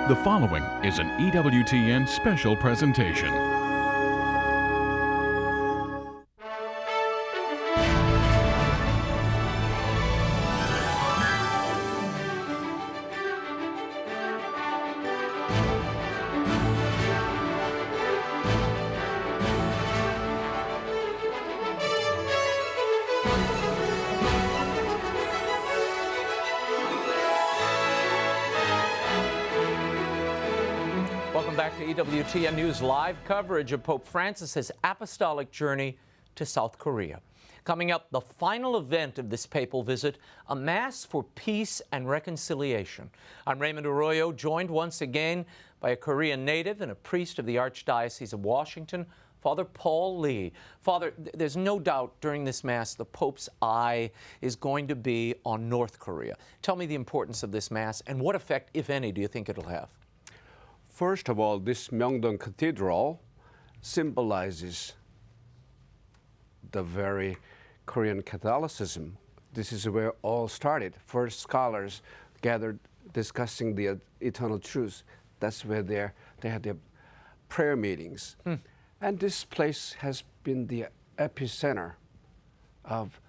The following is an EWTN special presentation. Welcome back to EWTN News live coverage of Pope Francis's apostolic journey to South Korea. Coming up, the final event of this papal visit, a Mass for Peace and Reconciliation. I'm Raymond Arroyo, joined once again by a Korean native and a priest of the Archdiocese of Washington, Father Paul Lee. Father, there's no doubt during this Mass the Pope's eye is going to be on North Korea. Tell me the importance of this Mass and what effect, if any, do you think it'll have? First of all, this Myeongdong Cathedral symbolizes the very Korean Catholicism. This is where all started. First scholars gathered discussing the eternal truth. That's where they had their prayer meetings. And this place has been the epicenter of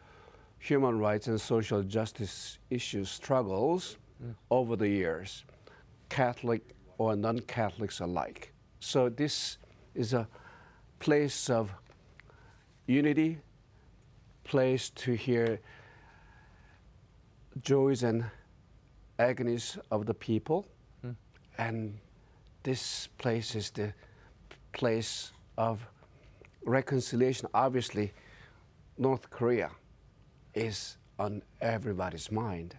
human rights and social justice issues struggles over the years, Catholic or non-Catholics alike. So this is a place of unity, place to hear joys and agonies of the people. And this place is the place of reconciliation. Obviously, North Korea is on everybody's mind.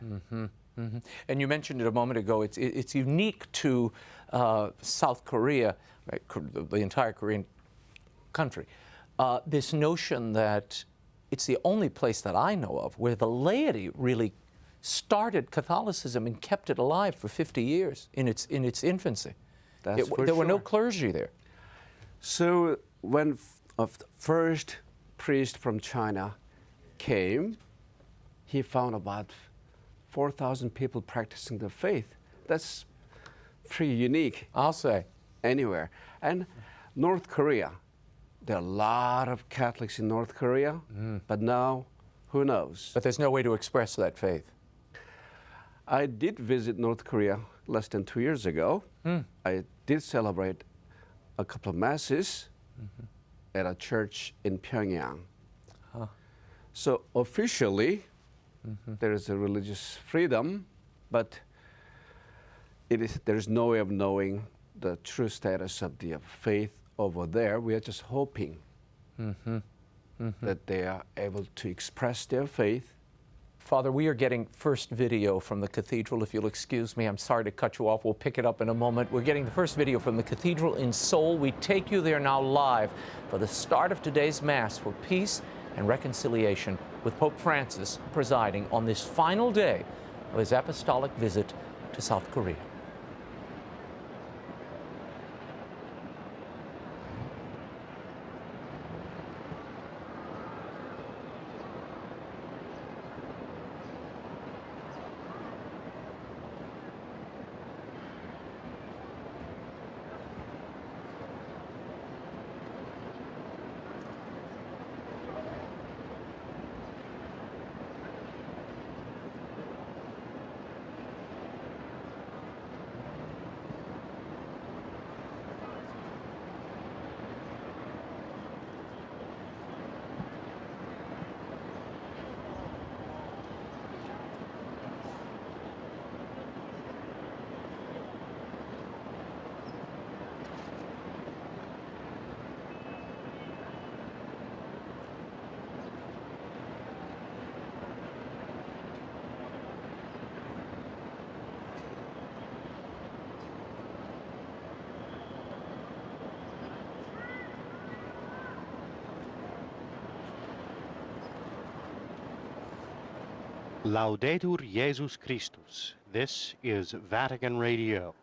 And you mentioned it a moment ago, it's unique to South Korea, right, the entire Korean country, this notion that it's the only place that I know of where the laity really started Catholicism and kept it alive for 50 years in its infancy. That's for there were no sure. clergy there. So when the first priest from China came, he found about 4,000 people practicing the faith. That's pretty unique I'll say. anywhere. And North Korea, there are a lot of Catholics in North Korea, but now, who knows? But there's no way to express that faith. I did visit North Korea less than 2 years ago. I did celebrate a couple of masses at a church in Pyongyang. So officially, there is a religious freedom, but there is no way of knowing the true status of the faith over there. We are just hoping that they are able to express their faith. Father, we are getting first video from the cathedral. If you'll excuse me, I'm sorry to cut you off. We'll pick it up in a moment. We're getting the first video from the cathedral in Seoul. We take you there now live for the start of today's Mass for Peace and Reconciliation, with Pope Francis presiding on this final day of his apostolic visit to South Korea. Laudetur Jesus Christus. This is Vatican Radio.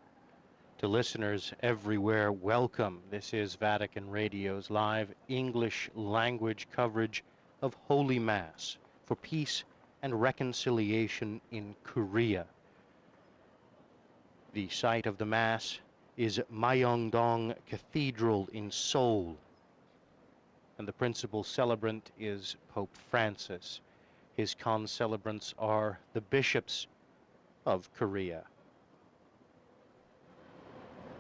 To listeners everywhere, welcome. This is Vatican Radio's live English language coverage of Holy Mass for peace and reconciliation in Korea. The site of the Mass is Myeongdong Cathedral in Seoul, and the principal celebrant is Pope Francis. His concelebrants are the bishops of Korea.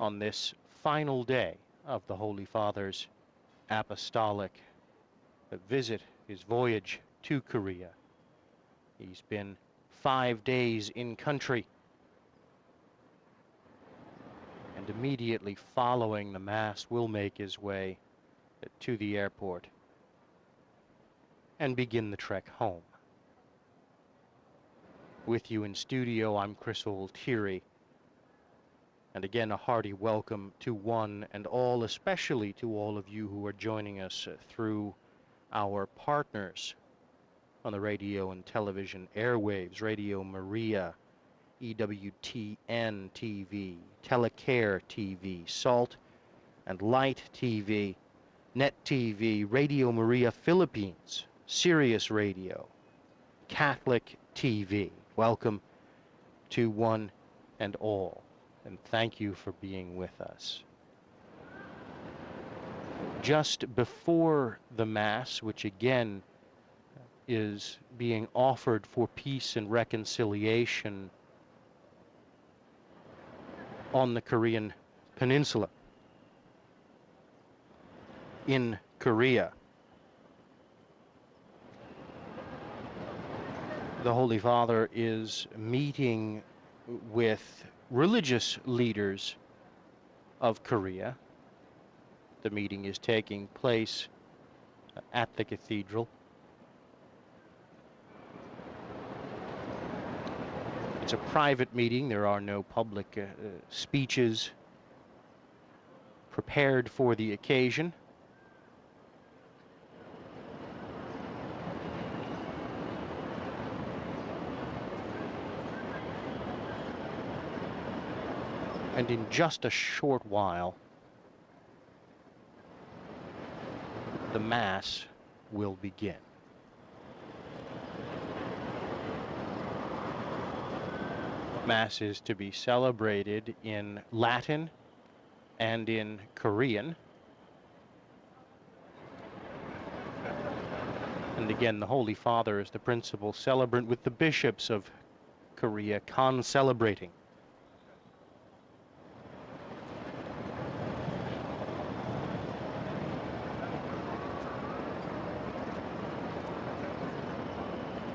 On this final day of the Holy Father's apostolic visit, his voyage to Korea, he's been 5 days in country, and immediately following the Mass will make his way to the airport and begin the trek home. With you in studio, I'm Chris Altieri, and again a hearty welcome to one and all, especially to all of you who are joining us through our partners on the radio and television airwaves: Radio Maria, EWTN TV, Telecare TV, Salt and Light TV, Net TV, Radio Maria Philippines, Sirius Radio, Catholic TV. Welcome to one and all, and thank you for being with us. Just before the Mass, which again is being offered for peace and reconciliation on the Korean Peninsula, in Korea, the Holy Father is meeting with religious leaders of Korea. The meeting is taking place at the cathedral. It's a private meeting. There are no public speeches prepared for the occasion. And in just a short while, the Mass will begin. Mass is to be celebrated in Latin and in Korean. And again, the Holy Father is the principal celebrant, with the bishops of Korea concelebrating.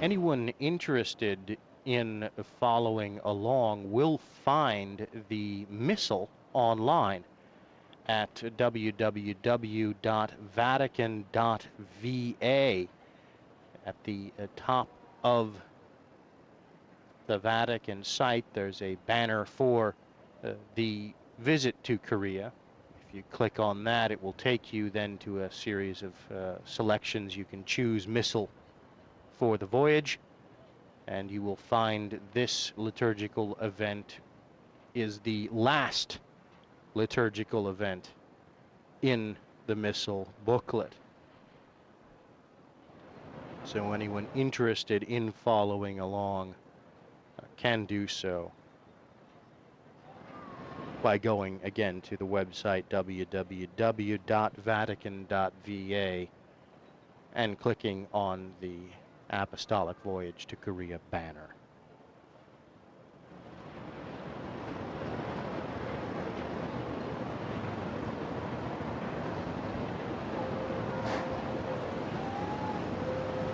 Anyone interested in following along will find the Missal online at www.vatican.va. At the top of the Vatican site, there's a banner for the visit to Korea. If you click on that, it will take you then to a series of selections. You can choose Missal for the voyage, and you will find this liturgical event is the last liturgical event in the Missal booklet. So anyone interested in following along can do so by going again to the website www.vatican.va and clicking on the Apostolic Voyage to Korea banner.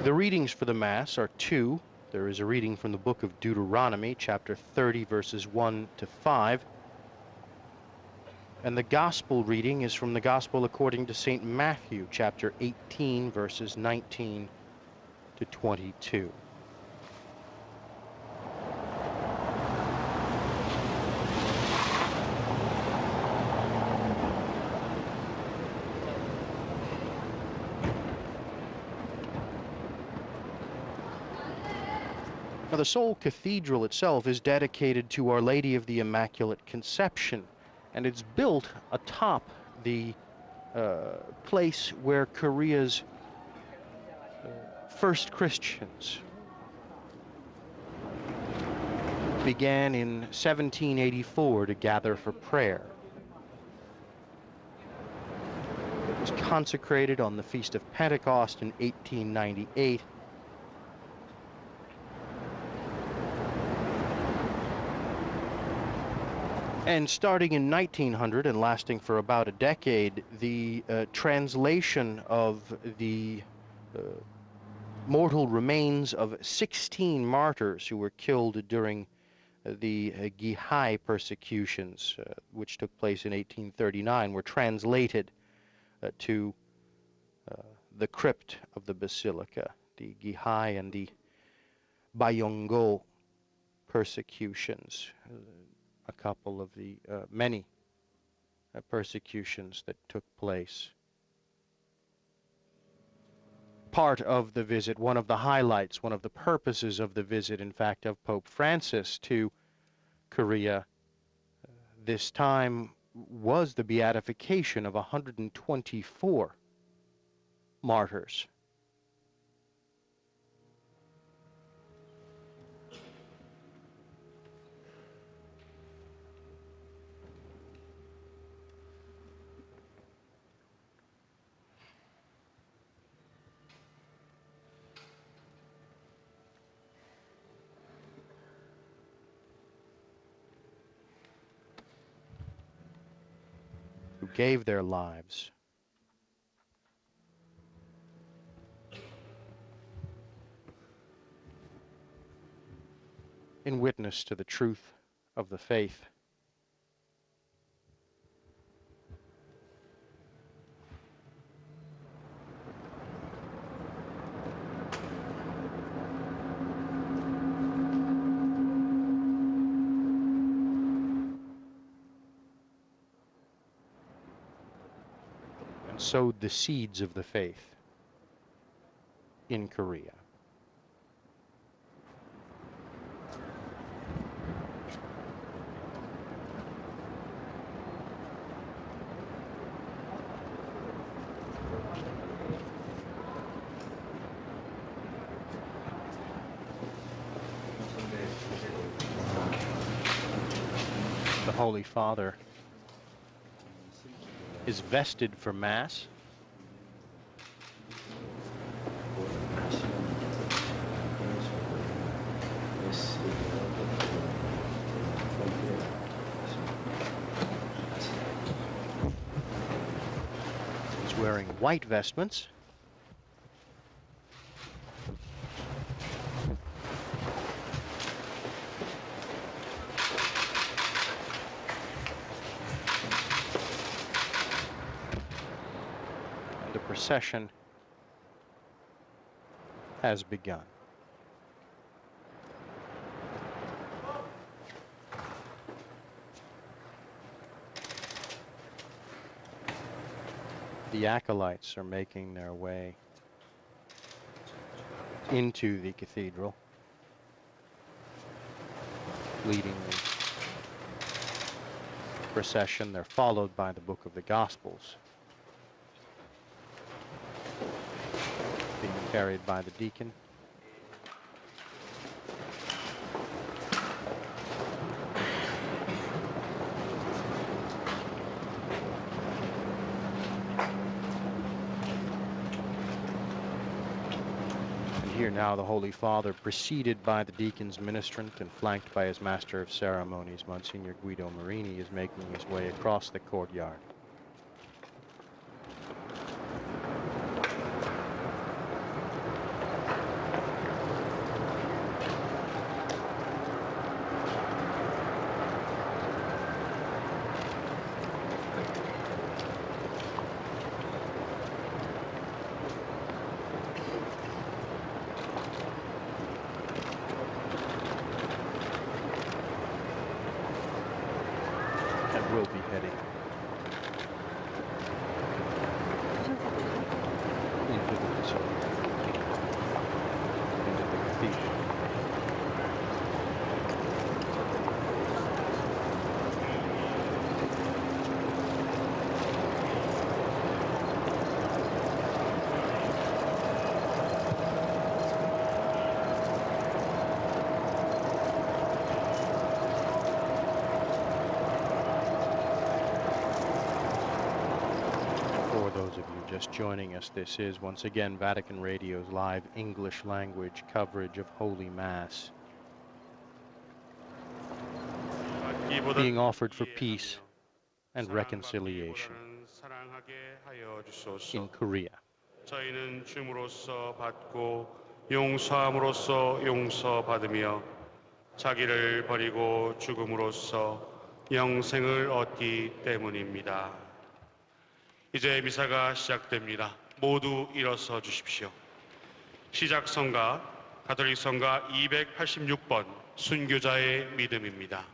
The readings for the Mass are two. There is a reading from the book of Deuteronomy, chapter 30, verses 1 to 5. And the Gospel reading is from the Gospel according to St. Matthew, chapter 18, verses 19 to 22. Now, the Seoul Cathedral itself is dedicated to Our Lady of the Immaculate Conception, and it's built atop the place where Korea's first Christians began in 1784 to gather for prayer. It was consecrated on the Feast of Pentecost in 1898. And starting in 1900 and lasting for about a decade, the translation of the mortal remains of 16 martyrs who were killed during the Gihai persecutions, which took place in 1839, were translated to the crypt of the basilica, the Gihai and the Bayongo persecutions, a couple of the many persecutions that took place. Part of the visit, one of the highlights, one of the purposes of the visit, in fact, of Pope Francis to Korea this time was the beatification of 124 martyrs. Who gave their lives in witness to the truth of the faith. Sowed the seeds of the faith in Korea. The Holy Father is vested for Mass. He's wearing white vestments. Procession has begun. The acolytes are making their way into the cathedral, leading the procession. They're followed by the Book of the Gospels, being carried by the deacon. And here now the Holy Father, preceded by the deacon's ministrant and flanked by his Master of Ceremonies, Monsignor Guido Marini, is making his way across the courtyard. Will be heading into the basilica, into the cathedral. those of you just joining us, this is once again Vatican Radio's live English language coverage of Holy Mass, being offered for peace and reconciliation in Korea. 저희는 줌으로써 받고 용서함으로써 용서받으며 자기를 버리고 죽음으로써 영생을 얻기 때문입니다. 이제 미사가 시작됩니다. 모두 일어서 주십시오. 시작 성가 가톨릭 성가 286번 순교자의 믿음입니다.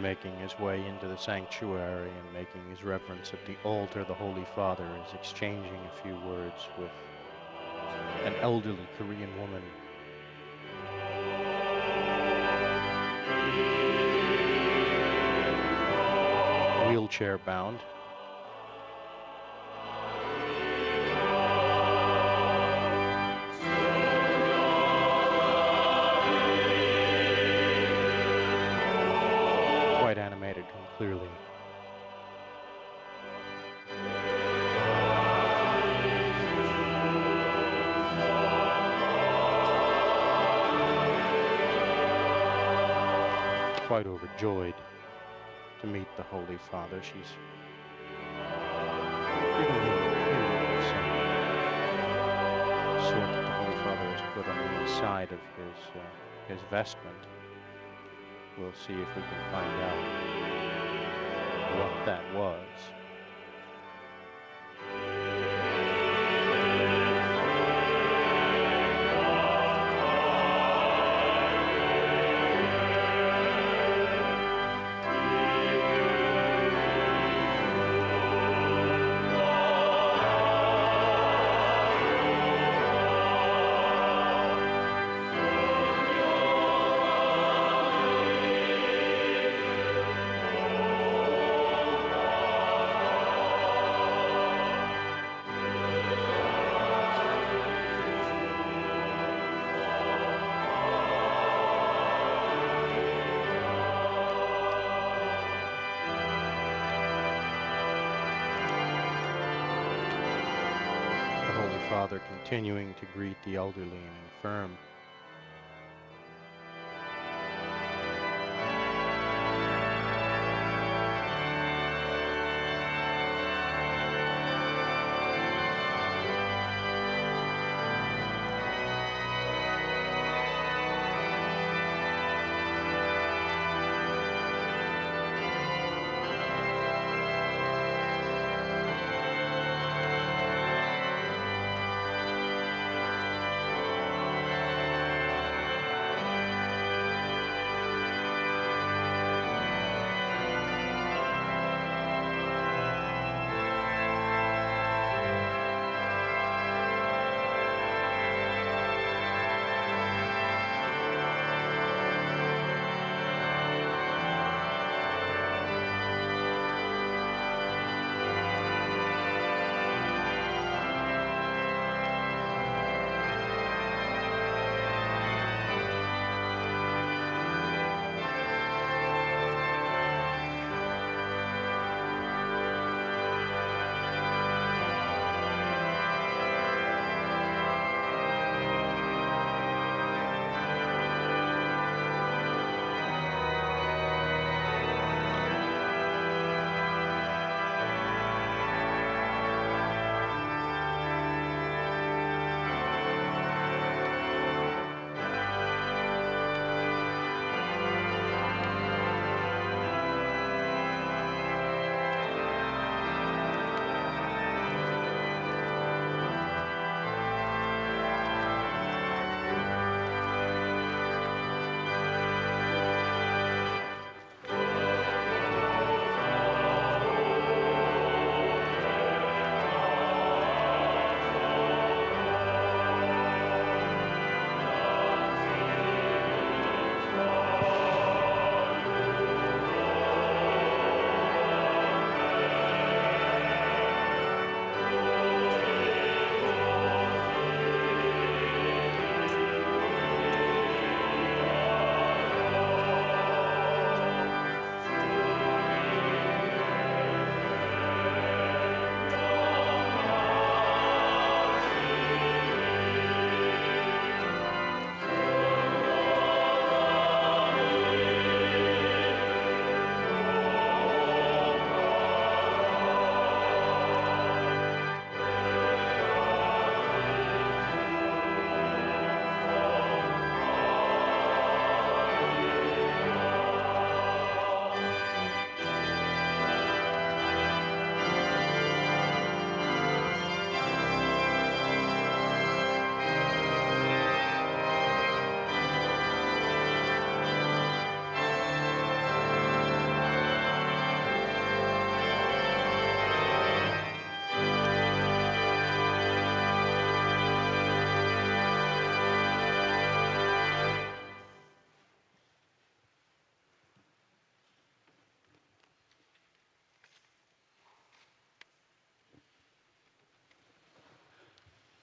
Making his way into the sanctuary and making his reverence at the altar, the Holy Father is exchanging a few words with an elderly Korean woman. Wheelchair bound. Quite animated and clearly. Quite overjoyed to meet the Holy Father. She's giving him some sort that the Holy Father has put on the inside of his vestment. We'll see if we can find out what that was. Father continuing to greet the elderly and infirm.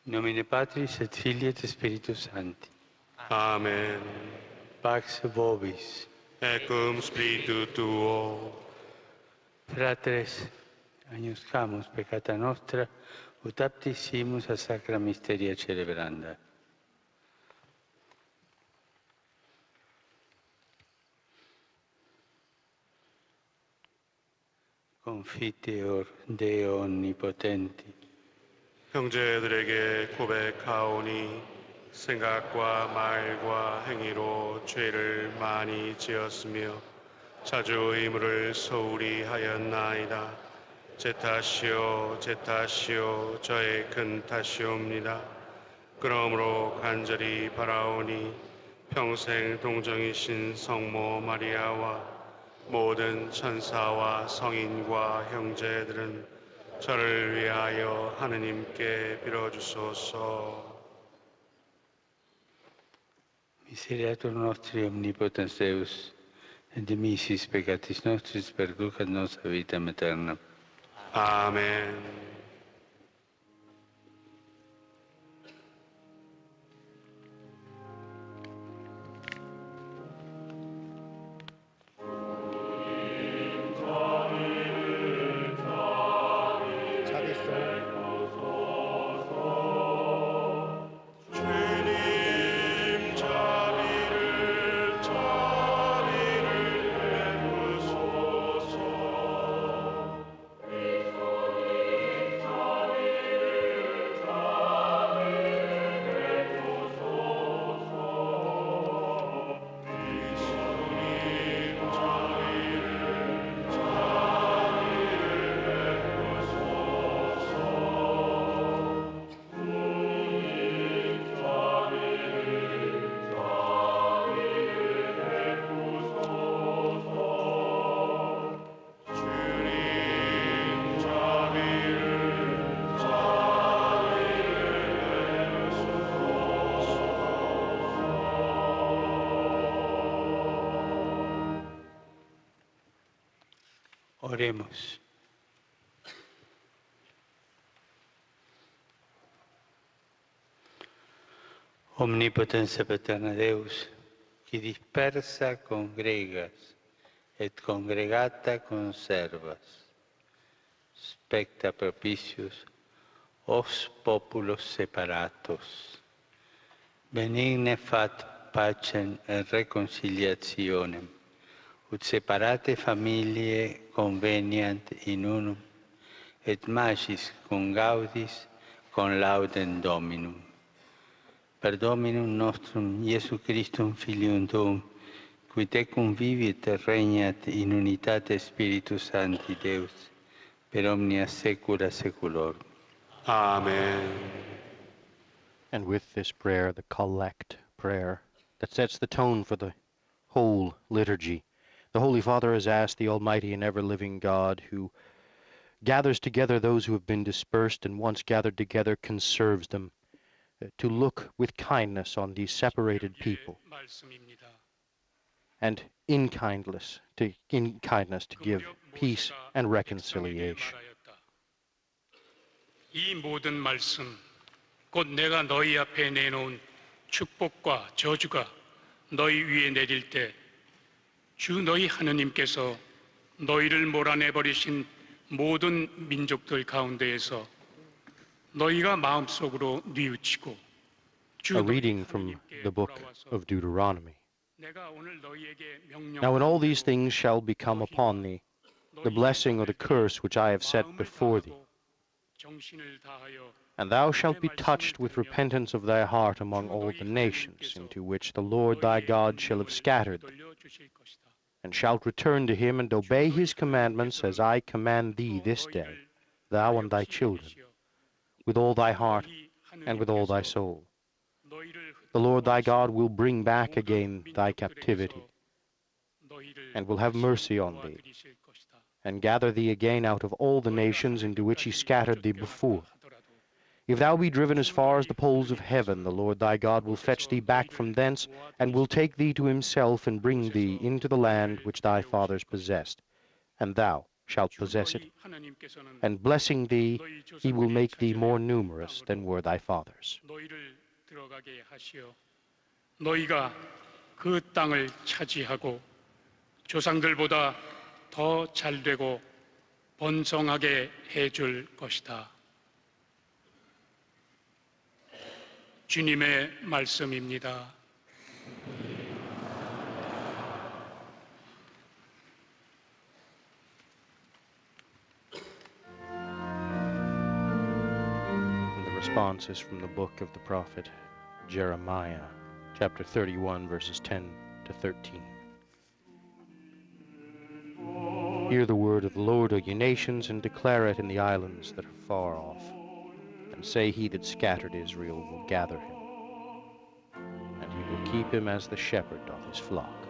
In nomine Patris et Filii et Spiritus Sancti. Amen. Pax vobis. Et cum spiritu tuo. Fratres, agnoscamus peccata nostra, ut aptis simus a sacra mysteria celebranda. Confiteor Deo onnipotenti, 형제들에게 고백하오니 생각과 말과 행위로 죄를 많이 지었으며 자주 의무를 소홀히 하였나이다. 제 탓이요 제 탓이요 저의 큰 탓이옵니다. 그러므로 간절히 바라오니 평생 동정이신 성모 마리아와 모든 천사와 성인과 형제들은 저를 위하여 하느님께 빌어주소서. Miseriatur nostri omnipotens Deus, et dimissis peccatis nostris perducat nos a vitam aeternam. 아멘. Oremos. Omnipotens paterna Deus, qui dispersa congregas et congregata conservas, specta propitius os populos separatos, benigne fat pacem et reconciliationem, ut separate familiae conveniant in unum, et magis cum gaudis con laudem Dominum. Per Dominum nostrum Iesu Christum Filium Tuum, qui tecum vivit et regnat in unitate Spiritus Sancti Deus, per omnia saecula saeculorum. 아멘. And with this prayer, the collect prayer that sets the tone for the whole liturgy, the Holy Father has asked the Almighty and ever-living God, who gathers together those who have been dispersed and once gathered together conserves them, to look with kindness on these separated people, 말씀입니다. and in kindness to give peace and reconciliation. 이 모든 말씀, 곧 내가 너희 앞에 내놓은 축복과 저주가 너희 위에 내릴 때 주 너희 하느님께서 너희를 몰아내버리신 모든 민족들 가운데에서 너희가 마음속으로 뉘우치고 주 A reading from the book of Deuteronomy. 내가 오늘 너희에게 명령하는 Now when all these things shall become upon thee, the blessing or the curse which I have set before thee, 정신을 다하여 and thou shalt be touched with repentance of thy heart among all the nations into which the Lord thy God shall have scattered thee, 돌려주실 것이다. and shalt return to him and obey his commandments as I command thee this day, thou and thy children, with all thy heart and with all thy soul. The Lord thy God will bring back again thy captivity, and will have mercy on thee, and gather thee again out of all the nations into which he scattered thee before. If thou be driven as far as the poles of heaven, the Lord thy God will fetch thee back from thence, and will take thee to himself, and bring thee into the land which thy fathers possessed, and thou shalt possess it. And blessing thee, he will make thee more numerous than were thy fathers. 너희를 들어가게 하시어 너희가 그 땅을 차지하고 조상들보다 더 잘되고 번성하게 해줄 것이다. 주님의 말씀입니다. And the response is from the book of the prophet Jeremiah, chapter 31, verses 10 to 13. Hear the word of the Lord, O ye nations, and declare it in the islands that are far off. And say, he that scattered Israel will gather him, and he will keep him as the shepherd doth his flock.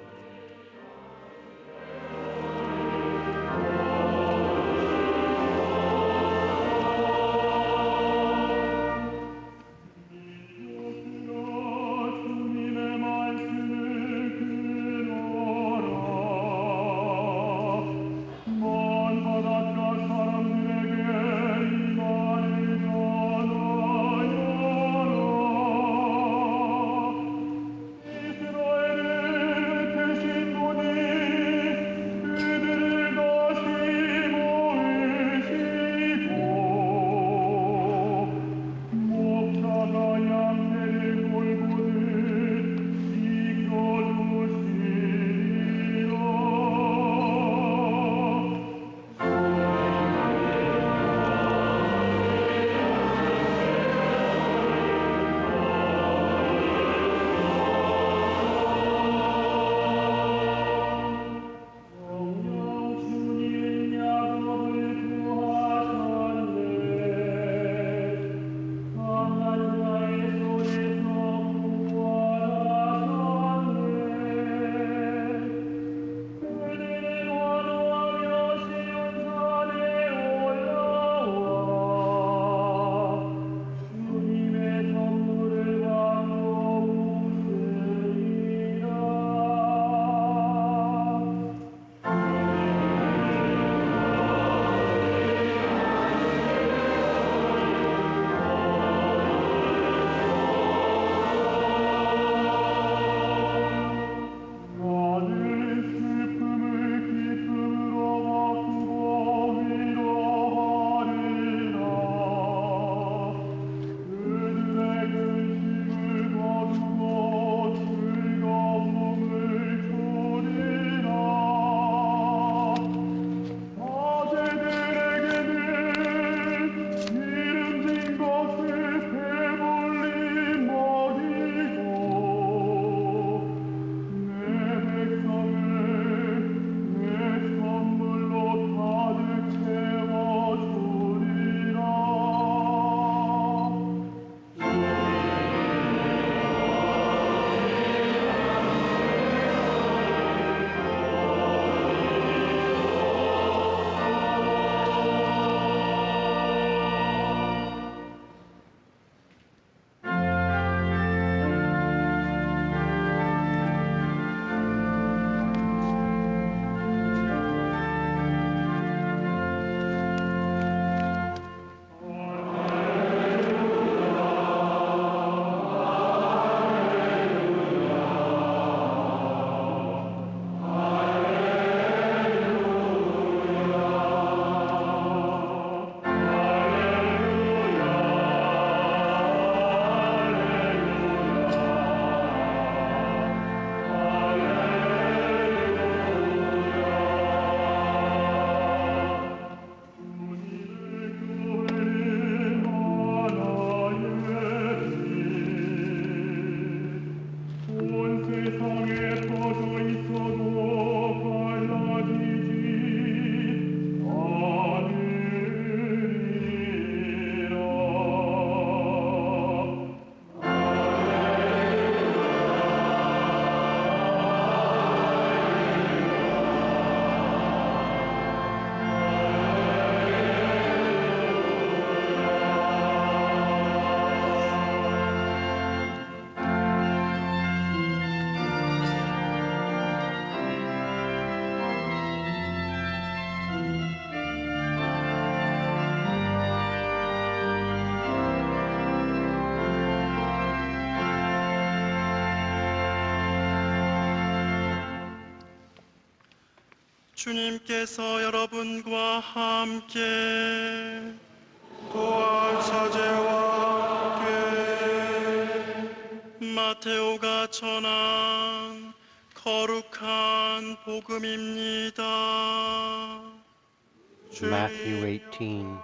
주님께서 여러분과 함께 또한 사제와 함께 마테오가 전한 거룩한 복음입니다. Matthew 18,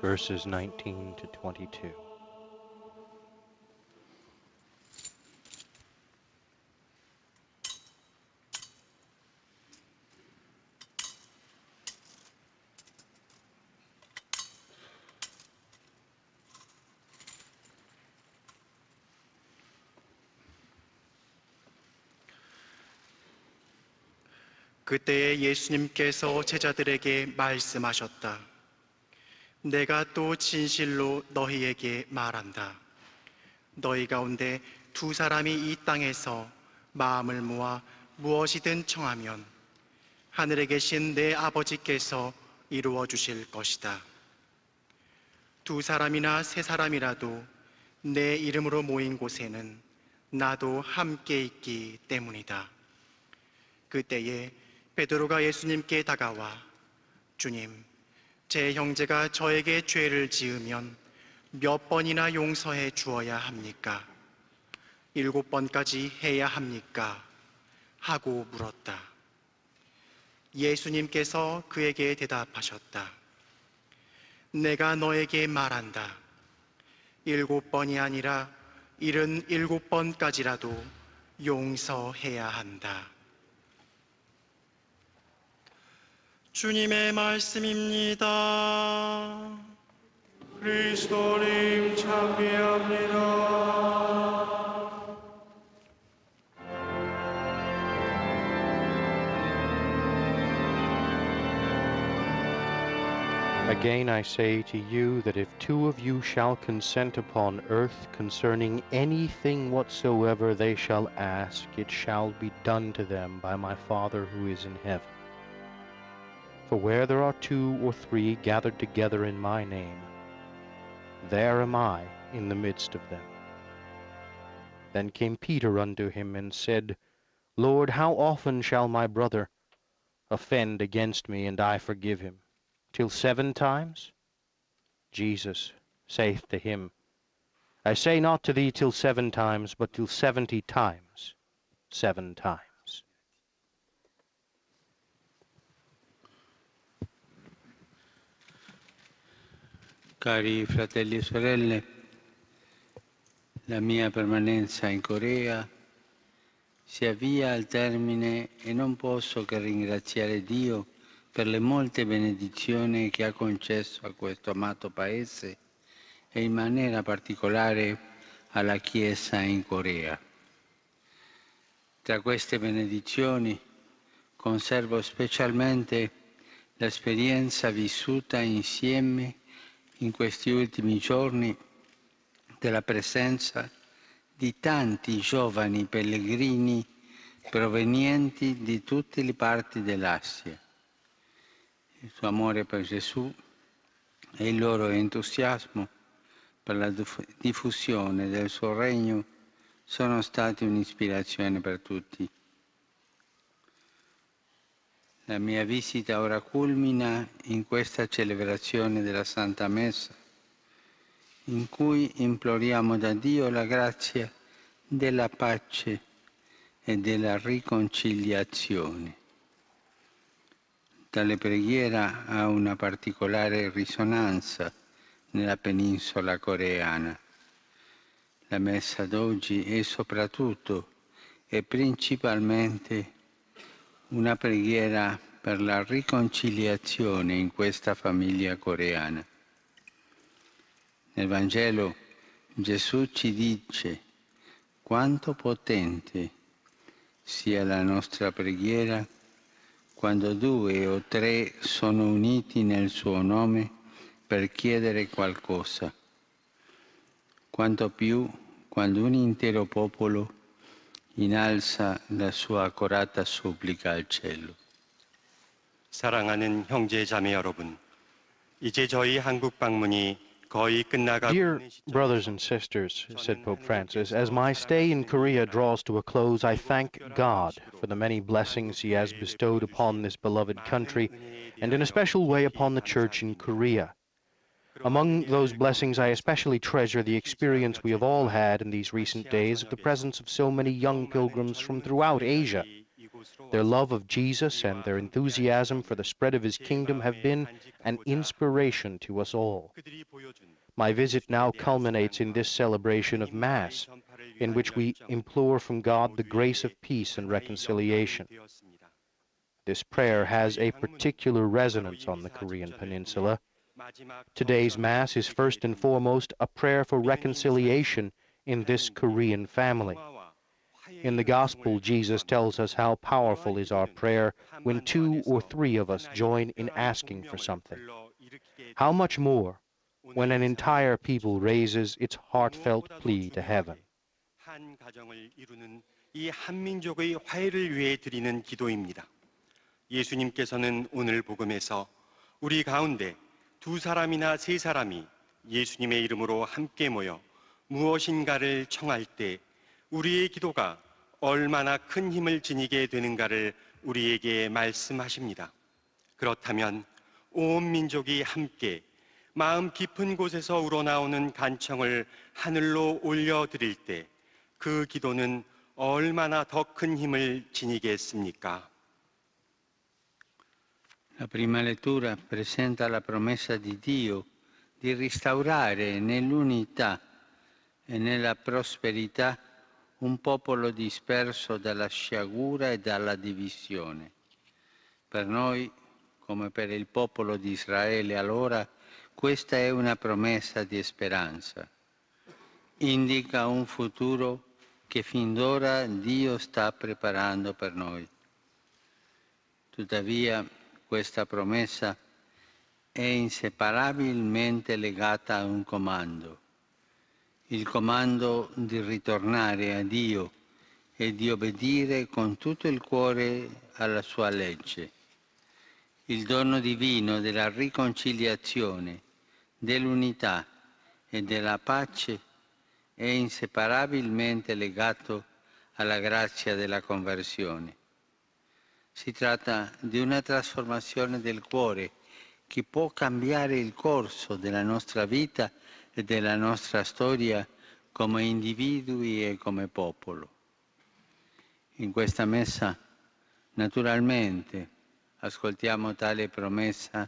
verses 19 to 22. 그때에 예수님께서 제자들에게 말씀하셨다. 내가 또 진실로 너희에게 말한다. 너희 가운데 두 사람이 이 땅에서 마음을 모아 무엇이든 청하면 하늘에 계신 내 아버지께서 이루어 주실 것이다. 두 사람이나 세 사람이라도 내 이름으로 모인 곳에는 나도 함께 있기 때문이다. 그때에 베드로가 예수님께 다가와 주님, 제 형제가 저에게 죄를 지으면 몇 번이나 용서해 주어야 합니까? 7번까지 해야 합니까? 하고 물었다. 예수님께서 그에게 대답하셨다. 내가 너에게 말한다. 7번이 아니라 77번까지라도 용서해야 한다. 주님의 말씀입니다. 그리스도님 찬미합니다. Again I say to you that if two of you shall consent upon earth concerning anything whatsoever they shall ask, it shall be done to them by my Father who is in heaven. For where there are 2 or 3 gathered together in my name, there am I in the midst of them. Then came Peter unto him and said, Lord, how often shall my brother offend against me, and I forgive him? Till 7 times? Jesus saith to him, I say not to thee till 7 times, but till 70 times 7 times. Cari fratelli e sorelle, la mia permanenza in Corea si avvia al termine e non posso che ringraziare Dio per le molte benedizioni che ha concesso a questo amato paese e in maniera particolare alla Chiesa in Corea. Tra queste benedizioni conservo specialmente l'esperienza vissuta insieme in questi ultimi giorni della presenza di tanti giovani pellegrini provenienti di tutte le parti dell'Asia. Il suo amore per Gesù e il loro entusiasmo per la diffusione del suo regno sono stati un'ispirazione per tutti. La mia visita ora culmina in questa celebrazione della Santa Messa, in cui imploriamo da Dio la grazia della pace e della riconciliazione. Tale preghiera ha una particolare risonanza nella penisola coreana. La Messa d'oggi è soprattutto e principalmente una preghiera per la riconciliazione in questa famiglia coreana. Nel Vangelo Gesù ci dice quanto potente sia la nostra preghiera quando 2 o 3 sono uniti nel suo nome per chiedere qualcosa. Quanto più quando un intero popolo innalza la sua accorata supplica al cielo. 사랑하는 형제 자매 여러분, 이제 저희 한국 방문이 거의 끝나가고 Dear 있는 시점에서 brothers and sisters, said Pope Francis, as my stay in Korea draws to a close, I thank God for the many blessings He has bestowed upon this beloved country, and in a special way upon the Church in Korea. Among those blessings, I especially treasure the experience we have all had in these recent days of the presence of so many young pilgrims from throughout Asia. Their love of Jesus and their enthusiasm for the spread of His kingdom have been an inspiration to us all. My visit now culminates in this celebration of Mass, in which we implore from God the grace of peace and reconciliation. This prayer has a particular resonance on the Korean Peninsula. Today's Mass is first and foremost a prayer for reconciliation in this Korean family. In the Gospel, Jesus tells us how powerful is our prayer when 2 or 3 of us join in asking for something. How much more when an entire people raises its heartfelt plea to heaven. 한 가정을 이루는 이 한민족의 화해를 위해 드리는 기도입니다. 예수님께서는 오늘 복음에서 우리 가운데 2 사람이나 3 사람이 예수님의 이름으로 함께 모여 무엇인가를 청할 때 우리의 기도가 얼마나 큰 힘을 지니게 되는가를 우리에게 말씀하십니다. 그렇다면 온 민족이 함께 마음 깊은 곳에서 우러나오는 간청을 하늘로 올려드릴 때 그 기도는 얼마나 더 큰 힘을 지니겠습니까? La prima lettura presenta la promessa di Dio di restaurare nell'unità e nella prosperità un popolo disperso dalla sciagura e dalla divisione. Per noi, come per il popolo di Israele allora, questa è una promessa di speranza. Indica un futuro che fin d'ora Dio sta preparando per noi. Tuttavia, questa promessa è inseparabilmente legata a un comando, il comando di ritornare a Dio e di obbedire con tutto il cuore alla sua legge. Il dono divino della riconciliazione, dell'unità e della pace è inseparabilmente legato alla grazia della conversione. Si tratta di una trasformazione del cuore che può cambiare il corso della nostra vita e della nostra storia come individui e come popolo. In questa messa, naturalmente, ascoltiamo tale promessa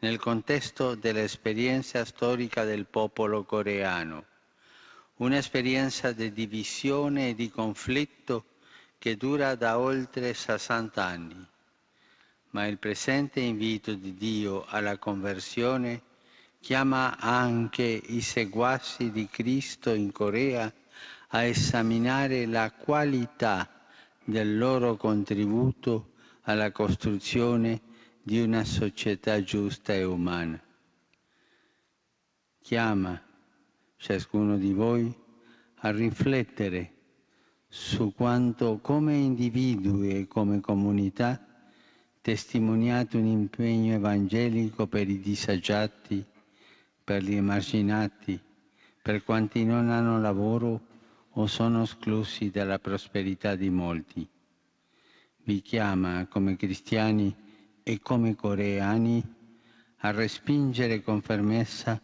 nel contesto dell'esperienza storica del popolo coreano, un'esperienza di divisione e di conflitto che dura da oltre 60 anni, ma il presente invito di Dio alla conversione chiama anche i seguaci di Cristo in Corea a esaminare la qualità del loro contributo alla costruzione di una società giusta e umana. Chiama ciascuno di voi a riflettere su quanto come individui e come comunità testimoniate un impegno evangelico per i disagiati, per gli emarginati, per quanti non hanno lavoro o sono esclusi dalla prosperità di molti. Vi chiama come cristiani e come coreani a respingere con fermezza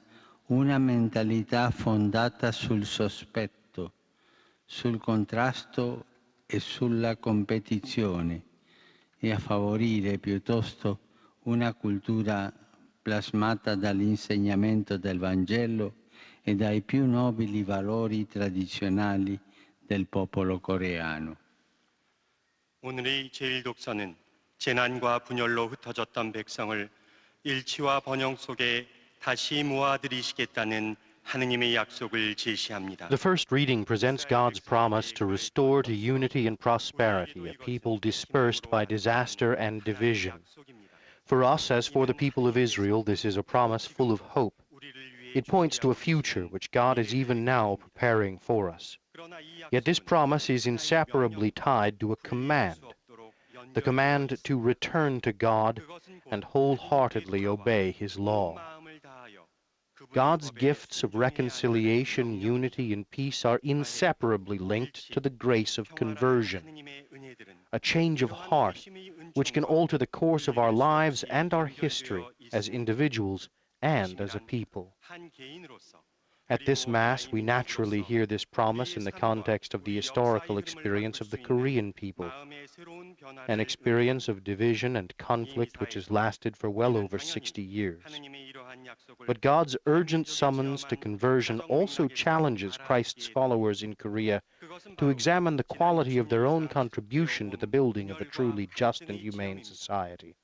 una mentalità fondata sul sospetto, sul contrasto e sulla competizione e a favorire piuttosto una cultura plasmata dall'insegnamento del Vangelo e dai più nobili valori tradizionali del popolo coreano. 오늘의 제일 독서는 재난과 분열로 흩어졌던 백성을 일치와 번영 속에 다시 모아들이시겠다는 하느님의 약속을 제시합니다. The first reading presents God's promise to restore to unity and prosperity a people dispersed by disaster and division. For us, as for the people of Israel, this is a promise full of hope. It points to a future which God is even now preparing for us. Yet this promise is inseparably tied to a command, the command to return to God and wholeheartedly obey His law. God's gifts of reconciliation, unity, and peace are inseparably linked to the grace of conversion, a change of heart which can alter the course of our lives and our history as individuals and as a people. At this Mass, we naturally hear this promise in the context of the historical experience of the Korean people, an experience of division and conflict which has lasted for well over 60 years. But God's urgent summons to conversion also challenges Christ's followers in Korea to examine the quality of their own contribution to the building of a truly just and humane society.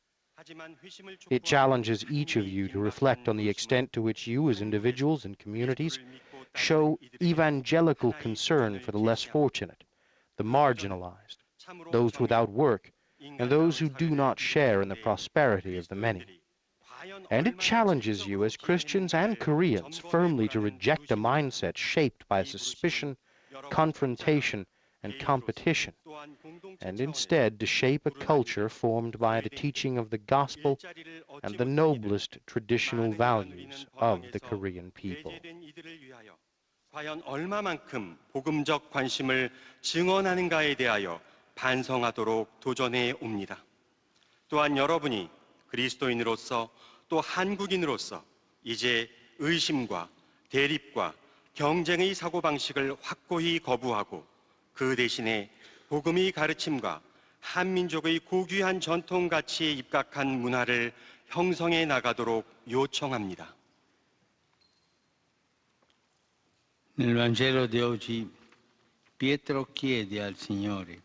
It challenges each of you to reflect on the extent to which you as individuals and communities show evangelical concern for the less fortunate, the marginalized, those without work, and those who do not share in the prosperity of the many. And it challenges you as Christians and Koreans firmly to reject a mindset shaped by suspicion, confrontation, and competition, and instead to shape a culture formed by the teaching of the gospel and the noblest traditional values of the Korean people. 과연 얼마만큼 복음적 관심을 증언하는가에 대하여 반성하도록 도전해 옵니다. 또한 여러분이 그리스도인으로서 또 한국인으로서 이제 의심과 대립과 경쟁의 사고방식을 확고히 거부하고 그 대신에 복음의 가르침과 한민족의 고귀한 전통 가치에 입각한 문화를 형성해 나가도록 요청합니다. Nel Vangelo di oggi Pietro chiede al Signore: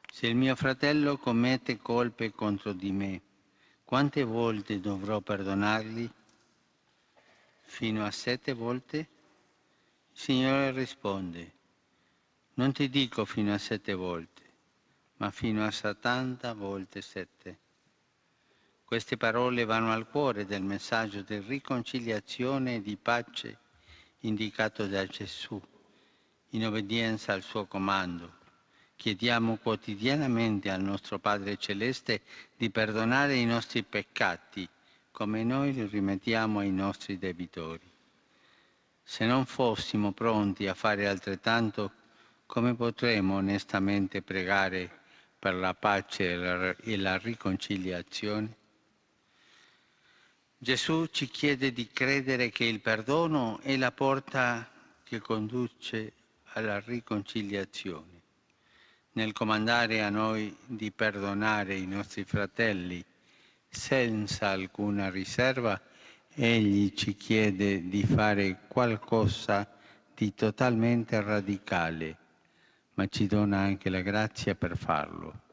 se il mio fratello commette colpe contro di me, quante volte dovrò perdonargli? Fino a 7 volte? Il Signore risponde: non ti dico fino a 7 volte, ma fino a 70 volte 7. Queste parole vanno al cuore del messaggio di riconciliazione e di pace indicato da Gesù, in obbedienza al suo comando. Chiediamo quotidianamente al nostro Padre Celeste di perdonare i nostri peccati, come noi li rimettiamo ai nostri debitori. Se non fossimo pronti a fare altrettanto, come potremo onestamente pregare per la pace e la riconciliazione? Gesù ci chiede di credere che il perdono è la porta che conduce alla riconciliazione. Nel comandare a noi di perdonare i nostri fratelli senza alcuna riserva, Egli ci chiede di fare qualcosa di totalmente radicale, ma ci dona anche la grazia per farlo.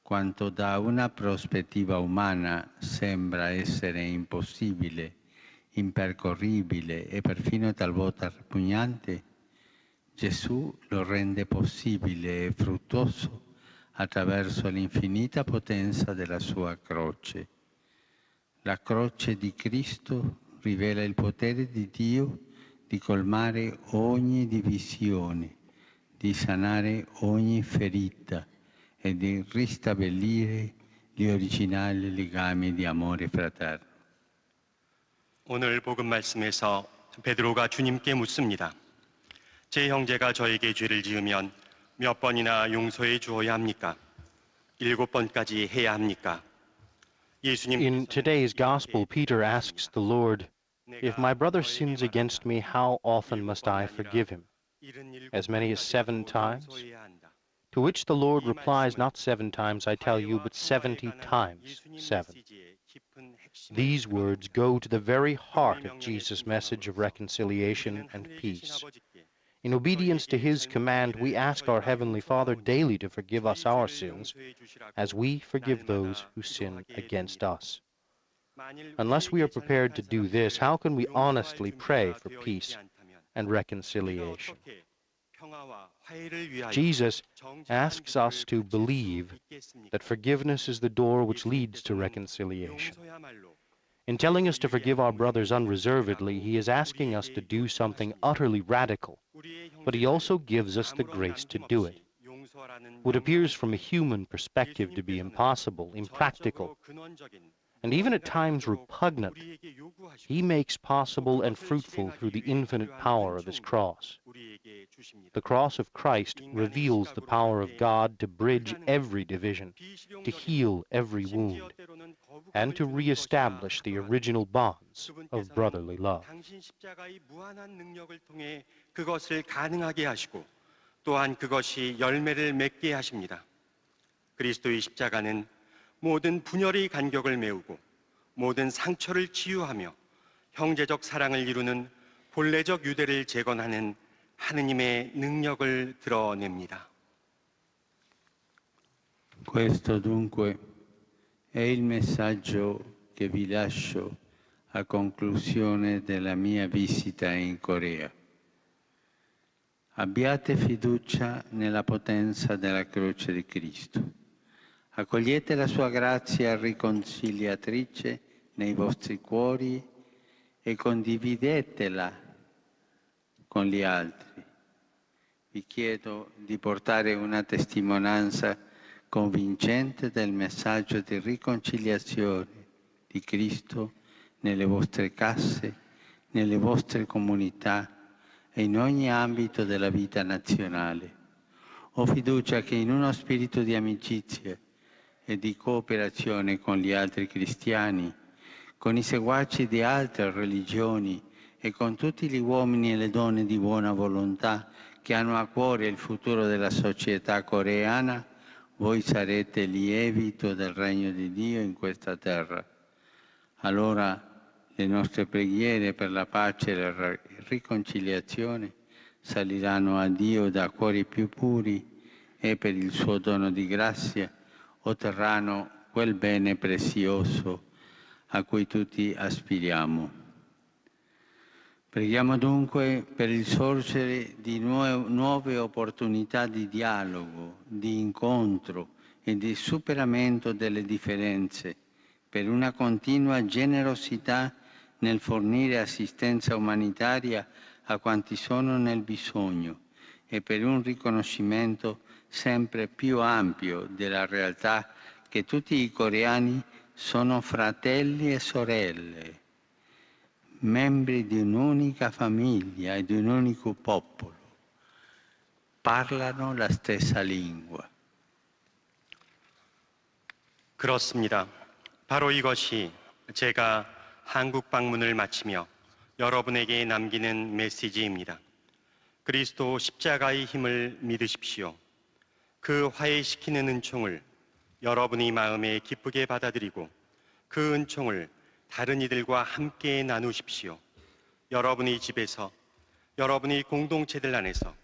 Quanto da una prospettiva umana sembra essere impossibile, impercorribile e perfino talvolta ripugnante, Gesù lo rende possibile e fruttuoso attraverso l'infinita potenza della sua croce. La croce di Cristo rivela il potere di Dio di colmare ogni divisione, di sanare ogni ferita e di ristabilire gli originali legami di amore fraterno. 오늘 복음 말씀에서 베드로가 주님께 묻습니다. 제 형제가 저에게 죄를 지으면 몇 번이나 용서해 주어야 합니까? 7번까지 해야 합니까? In today's Gospel, Peter asks the Lord, "If my brother sins against me, how often must I forgive him? As many as 7 times?" To which the Lord replies, "Not 7 times, I tell you, but 70 times 7. These words go to the very heart of Jesus' message of reconciliation and peace. In obedience to his command, we ask our Heavenly Father daily to forgive us our sins, as we forgive those who sin against us. Unless we are prepared to do this, how can we honestly pray for peace and reconciliation? Jesus asks us to believe that forgiveness is the door which leads to reconciliation. In telling us to forgive our brothers unreservedly, he is asking us to do something utterly radical, but he also gives us the grace to do it. What appears from a human perspective to be impossible, impractical, and even at times repugnant, he makes possible and fruitful through the infinite power of his cross. The cross of Christ reveals the power of God to bridge every division, to heal every wound, and to reestablish the original bonds of brotherly love. 당신 십자가의 무한한 능력을 통해 그것을 가능하게 하시고 또한 그것이 열매를 맺게 하십니다. 그리스도의 십자가는 모든 분열의 간격을 메우고 모든 상처를 치유하며 형제적 사랑을 이루는 본래적 유대를 재건하는 하느님의 능력을 드러냅니다. Questo dunque è il messaggio che vi lascio a conclusione della mia visita in Corea. Abbiate fiducia nella potenza della croce di Cristo. Accogliete la sua grazia riconciliatrice nei vostri cuori e condividetela con gli altri. Vi chiedo di portare una testimonianza convincente del messaggio di riconciliazione di Cristo nelle vostre case, nelle vostre comunità e in ogni ambito della vita nazionale. Ho fiducia che in uno spirito di amicizia e di cooperazione con gli altri cristiani, con i seguaci di altre religioni e con tutti gli uomini e le donne di buona volontà che hanno a cuore il futuro della società coreana, voi sarete lievito del regno di Dio in questa terra. Allora le nostre preghiere per la pace e la riconciliazione saliranno a Dio da cuori più puri e per il suo dono di grazia otterranno quel bene prezioso a cui tutti aspiriamo. Preghiamo dunque per il sorgere di nuove opportunità di dialogo, di incontro e di superamento delle differenze, per una continua generosità nel fornire assistenza umanitaria a quanti sono nel bisogno e per un riconoscimento sempre più ampio della realtà che tutti i coreani sono fratelli e sorelle, membri di un'unica famiglia e di un unico popolo, parlano la stessa lingua. 그렇습니다. 바로 이것이 제가 한국 방문을 마치며 여러분에게 남기는 메시지입니다. 그리스도 십자가의 힘을 믿으십시오. 그 화해시키는 은총을 여러분의 마음에 기쁘게 받아들이고 그 은총을 다른 이들과 함께 나누십시오. 여러분의 집에서, 여러분의 공동체들 안에서,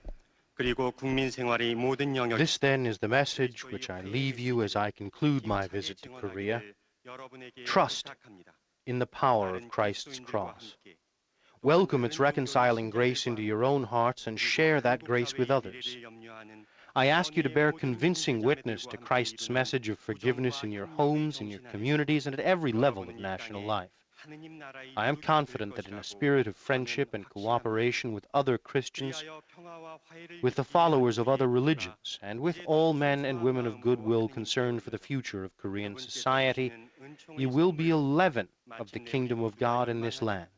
그리고 국민 생활의 모든 영역. This then is the message which I leave you as I conclude my visit to Korea. Trust in the power of Christ's cross. Welcome its reconciling grace into your own hearts and share that grace with others. I ask you to bear convincing witness to Christ's message of forgiveness in your homes, in your communities, and at every level of national life. I am confident that in a spirit of friendship and cooperation with other Christians, with the followers of other religions, and with all men and women of goodwill concerned for the future of Korean society, you will be a leaven of the kingdom of God in this land.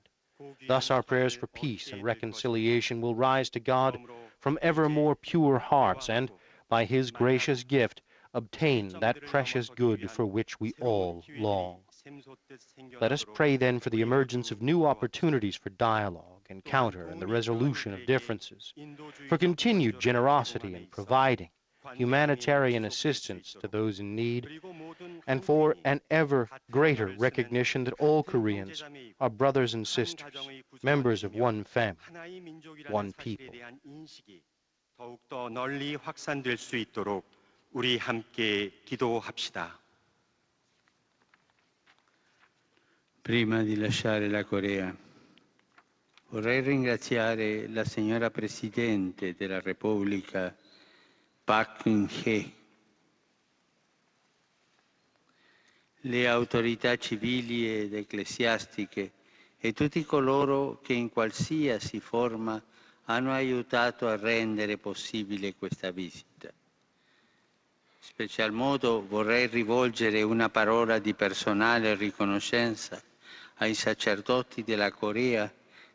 Thus our prayers for peace and reconciliation will rise to God from ever more pure hearts and, by his gracious gift, obtain that precious good for which we all long. Let us pray then for the emergence of new opportunities for dialogue, encounter, and the resolution of differences, for continued generosity in providing humanitarian assistance to those in need, and for an ever greater recognition that all Koreans are brothers and sisters, members of one family, one people. 더욱더 널리 확산될 수 있도록 우리 함께 기도합시다. Prima di lasciare la Corea, vorrei ringraziare la signora Presidente della Repubblica, Park Geun-hye, le autorità civili ed ecclesiastiche e tutti coloro che in qualsiasi forma hanno aiutato a rendere possibile questa visita. special modo vorrei rivolgere una parola di personale riconoscenza ai sacerdoti della Corea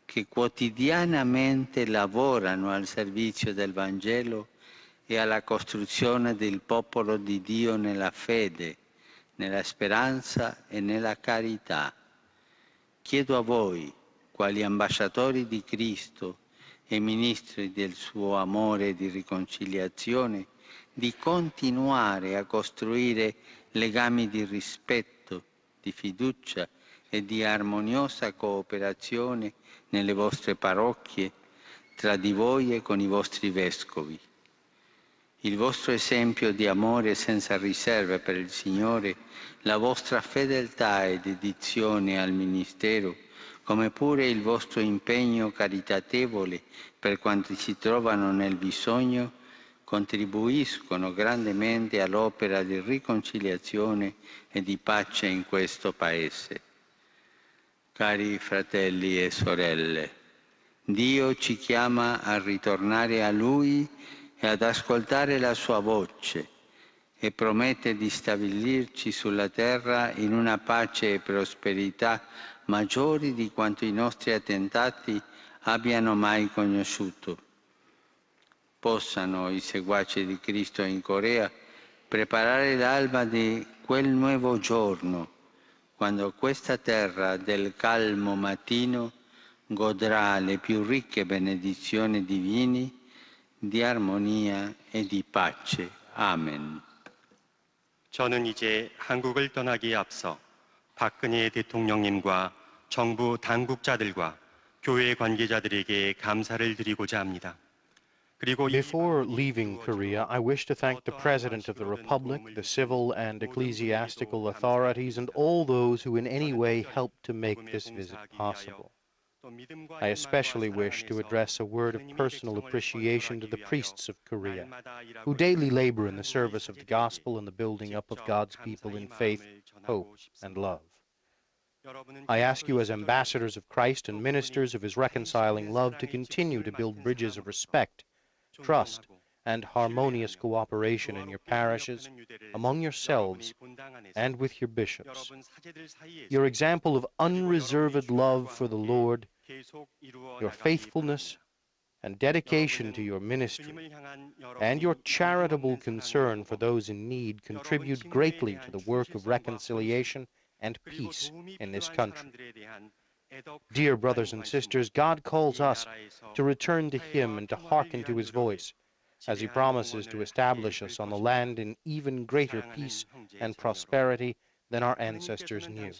che quotidianamente lavorano al servizio del Vangelo e alla costruzione del popolo di Dio nella fede, nella speranza e nella carità. Chiedo a voi, quali ambasciatori di Cristo e ministri del suo amore e di riconciliazione, di continuare a costruire legami di rispetto, di fiducia e di armoniosa cooperazione nelle vostre parrocchie, tra di voi e con i vostri vescovi. Il vostro esempio di amore senza riserve per il Signore, la vostra fedeltà e dedizione al ministero, come pure il vostro impegno caritatevole per quanti si trovano nel bisogno, contribuiscono grandemente all'opera di riconciliazione e di pace in questo Paese. Cari fratelli e sorelle, Dio ci chiama a ritornare a Lui e ad ascoltare la Sua voce e promette di stabilirci sulla terra in una pace e prosperità maggiori di quanto i nostri attentati abbiano mai conosciuto. Possano i seguaci di Cristo in Corea preparare l'alba di quel nuovo giorno, quando questa terra del calmo mattino godrà le più ricche benedizioni divine di armonia e di pace. Amen. 저는 이제 한국을 떠나기에 앞서 박근혜 대통령님과 정부 당국자들과 교회 관계자들에게 감사를 드리고자 합니다. 그리고 Before leaving Korea, I wish to thank the President of the Republic, the civil and ecclesiastical authorities, and all those who in any way helped to make this visit possible. I especially wish to address a word of personal appreciation to the priests of Korea, who daily labor in the service of the gospel and the building up of God's people in faith, hope, and love. I ask you as ambassadors of Christ and ministers of his reconciling love to continue to build bridges of respect, trust, and harmonious cooperation in your parishes, among yourselves, and with your bishops. Your example of unreserved love for the Lord, your faithfulness and dedication to your ministry, and your charitable concern for those in need contribute greatly to the work of reconciliation and peace in this country. Dear brothers and sisters, God calls us to return to him and to hearken to his voice, as he promises to establish us on the land in even greater peace and prosperity than our ancestors knew.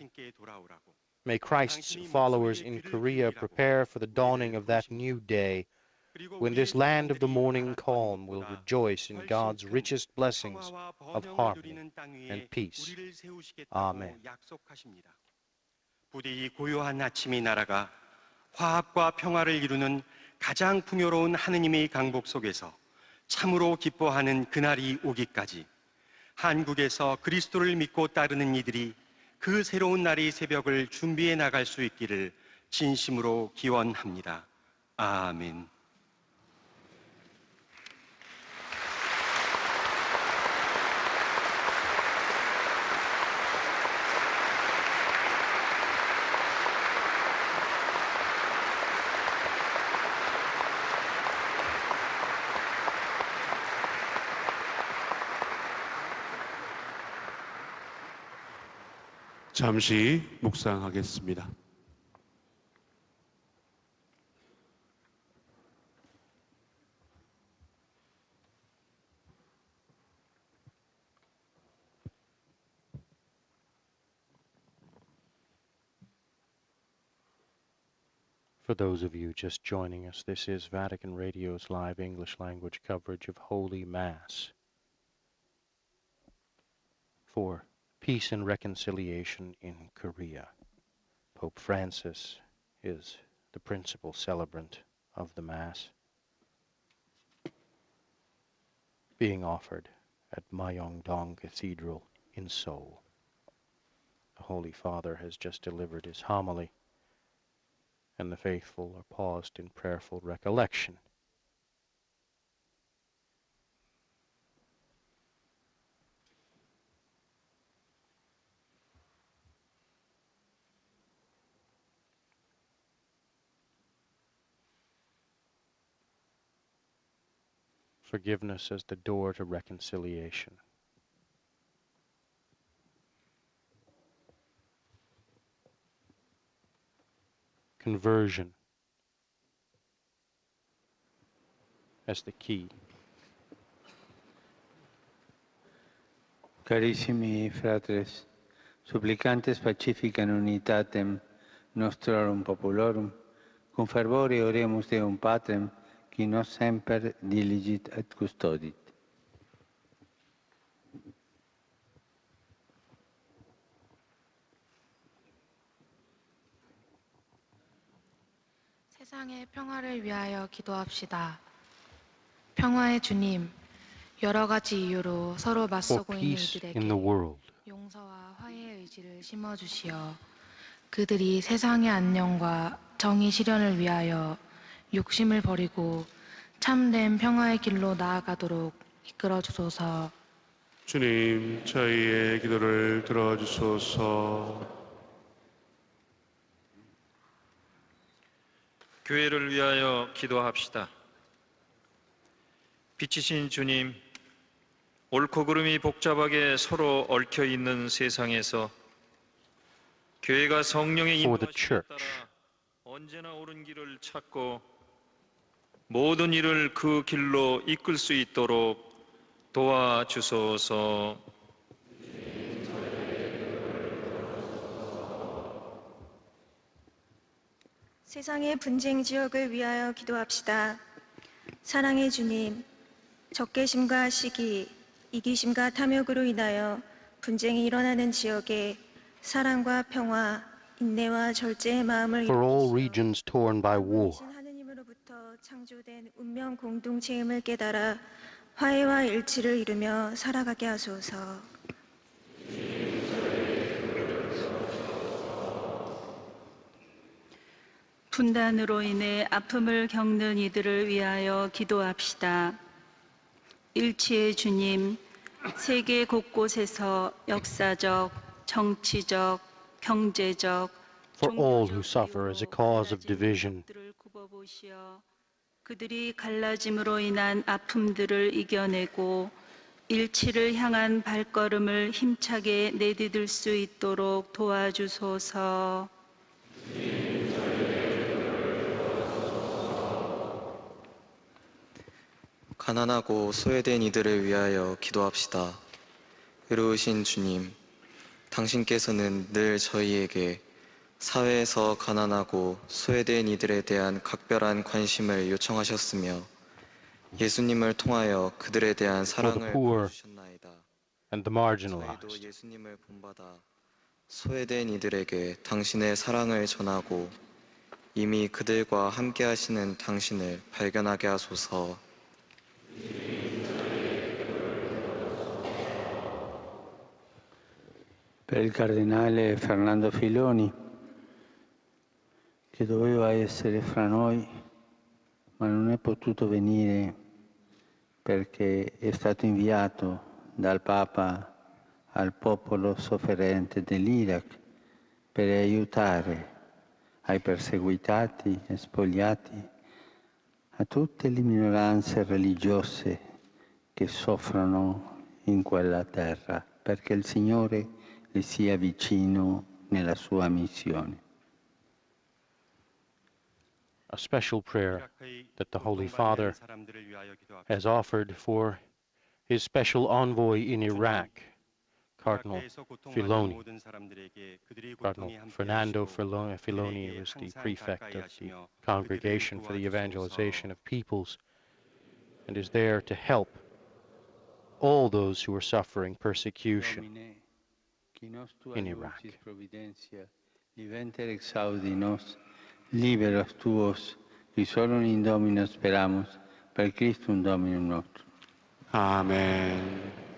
May Christ's followers in Korea prepare for the dawning of that new day, when this land of the morning calm will rejoice in God's richest blessings of harmony and peace. Amen. 부디 고요한 아침이 날아가 화합과 평화를 이루는 가장 풍요로운 하느님의 강복 속에서 참으로 기뻐하는 그날이 오기까지 한국에서 그리스도를 믿고 따르는 이들이 그 새로운 날의 새벽을 준비해 나갈 수 있기를 진심으로 기원합니다. 아멘. 잠시 묵상하겠습니다. For those of you just joining us, this is Vatican Radio's live English language coverage of Holy Mass for peace and reconciliation in Korea. Pope Francis is the principal celebrant of the Mass, being offered at Myeongdong Cathedral in Seoul. The Holy Father has just delivered his homily, and the faithful are paused in prayerful recollection. forgiveness as the door to reconciliation. Conversion as the key. Carissimi fratres, supplicantes pacificam unitatem nostrorum populorum, cum fervore oremus Deum Patrem, qui nos semper diligit et custodit. 세상의 평화를 위하여 기도합시다. 평화의 주님, 여러 가지 이유로 서로 For 맞서고 있는 peace 이들에게 in the world. 용서와 화해의 의지를 심어주시어 그들이 세상의 안녕과 정의 실현을 위하여 욕심을 버리고 참된 평화의 길로 나아가도록 이끌어 주소서. 주님, 저희의 기도를 들어주소서. 교회를 위하여 기도합시다. 빛이신 주님, 옳고 그름이 복잡하게 서로 얽혀 있는 세상에서 교회가 성령의 For the 인도하심에 church. 따라 언제나 옳은 길을 찾고 모든 일을 그 길로 이끌 수 있도록 도와주소서. 세상의 분쟁 지역을 위하여 기도합시다. 사랑의 주님, 적개심과 시기, 이기심과 탐욕으로 인하여 분쟁이 일어나는 지역에 사랑과 평화, 인내와 절제의 마음을 For all 일으키시어 regions torn by war. 신 하느님으로부터 창조된 운명 공동체임을 깨달아 화해와 일치를 이루며 살아가게 하소서. 분단으로 인해 아픔을 겪는 이들을 위하여 기도합시다. 일치의 주님, 세계 곳곳에서 역사적, 정치적, 경제적, For all who suffer as a cause of division. 들을 굽어보시어 그들이 갈라짐으로 인한 아픔들을 이겨내고 일치를 향한 발걸음을 힘차게 내디딜 수 있도록 도와주소서. 가난하고 소외된 이들을 위하여 기도합시다. 의로우신 주님, 당신께서는 늘 저희에게 사회에서 가난하고 소외된 이들에 대한 각별한 관심을 요청하셨으며 예수님을 통하여 그들에 대한 사랑을 보여주셨나이다. And the 저희도 marginalized. 예수님을 본받아 소외된 이들에게 당신의 사랑을 전하고 이미 그들과 함께 하시는 당신을 발견하게 하소서. Per il cardinale Fernando Filoni, che doveva essere fra noi, ma non è potuto venire perché è stato inviato dal Papa al popolo sofferente dell'Iraq per aiutare ai perseguitati e spogliati, a tutte le minoranze religiose che soffrono in quella terra, perché il Signore le sia vicino nella sua missione. A special prayer that the Holy Father has offered for his special envoy in Iraq, Cardinal Filoni. Cardinal Fernando Filoni was the prefect of the Congregation for the Evangelization of Peoples and is there to help all those who are suffering persecution in Iraq. Liberos tuos, risolum in Domino speramus, per Christum Dominum nostrum. 아멘.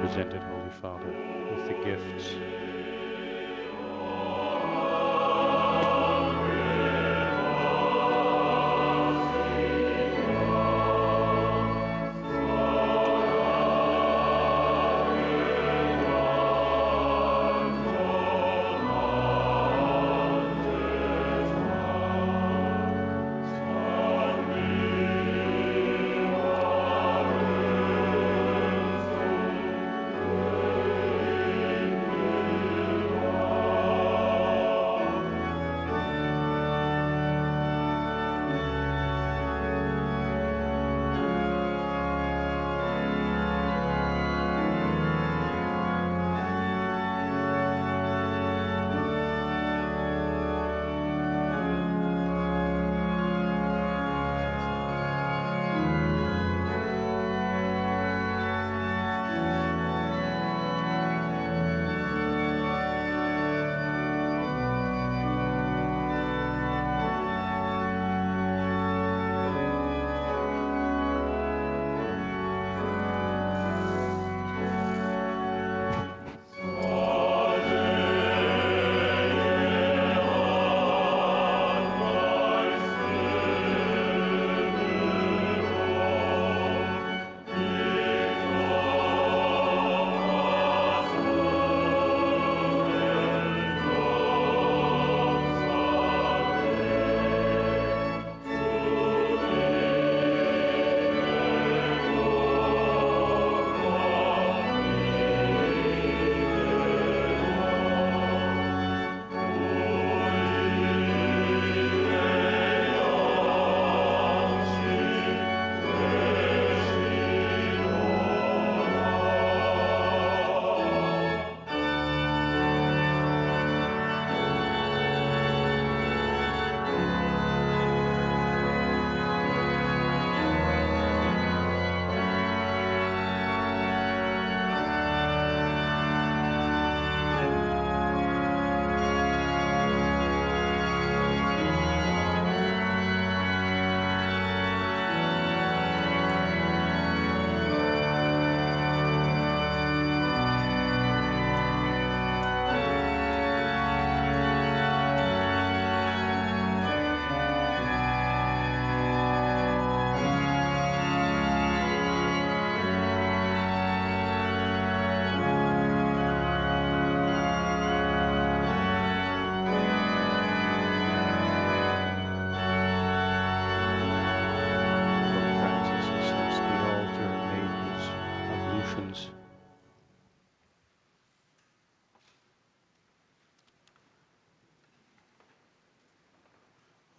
presented, Holy Father, with the gifts.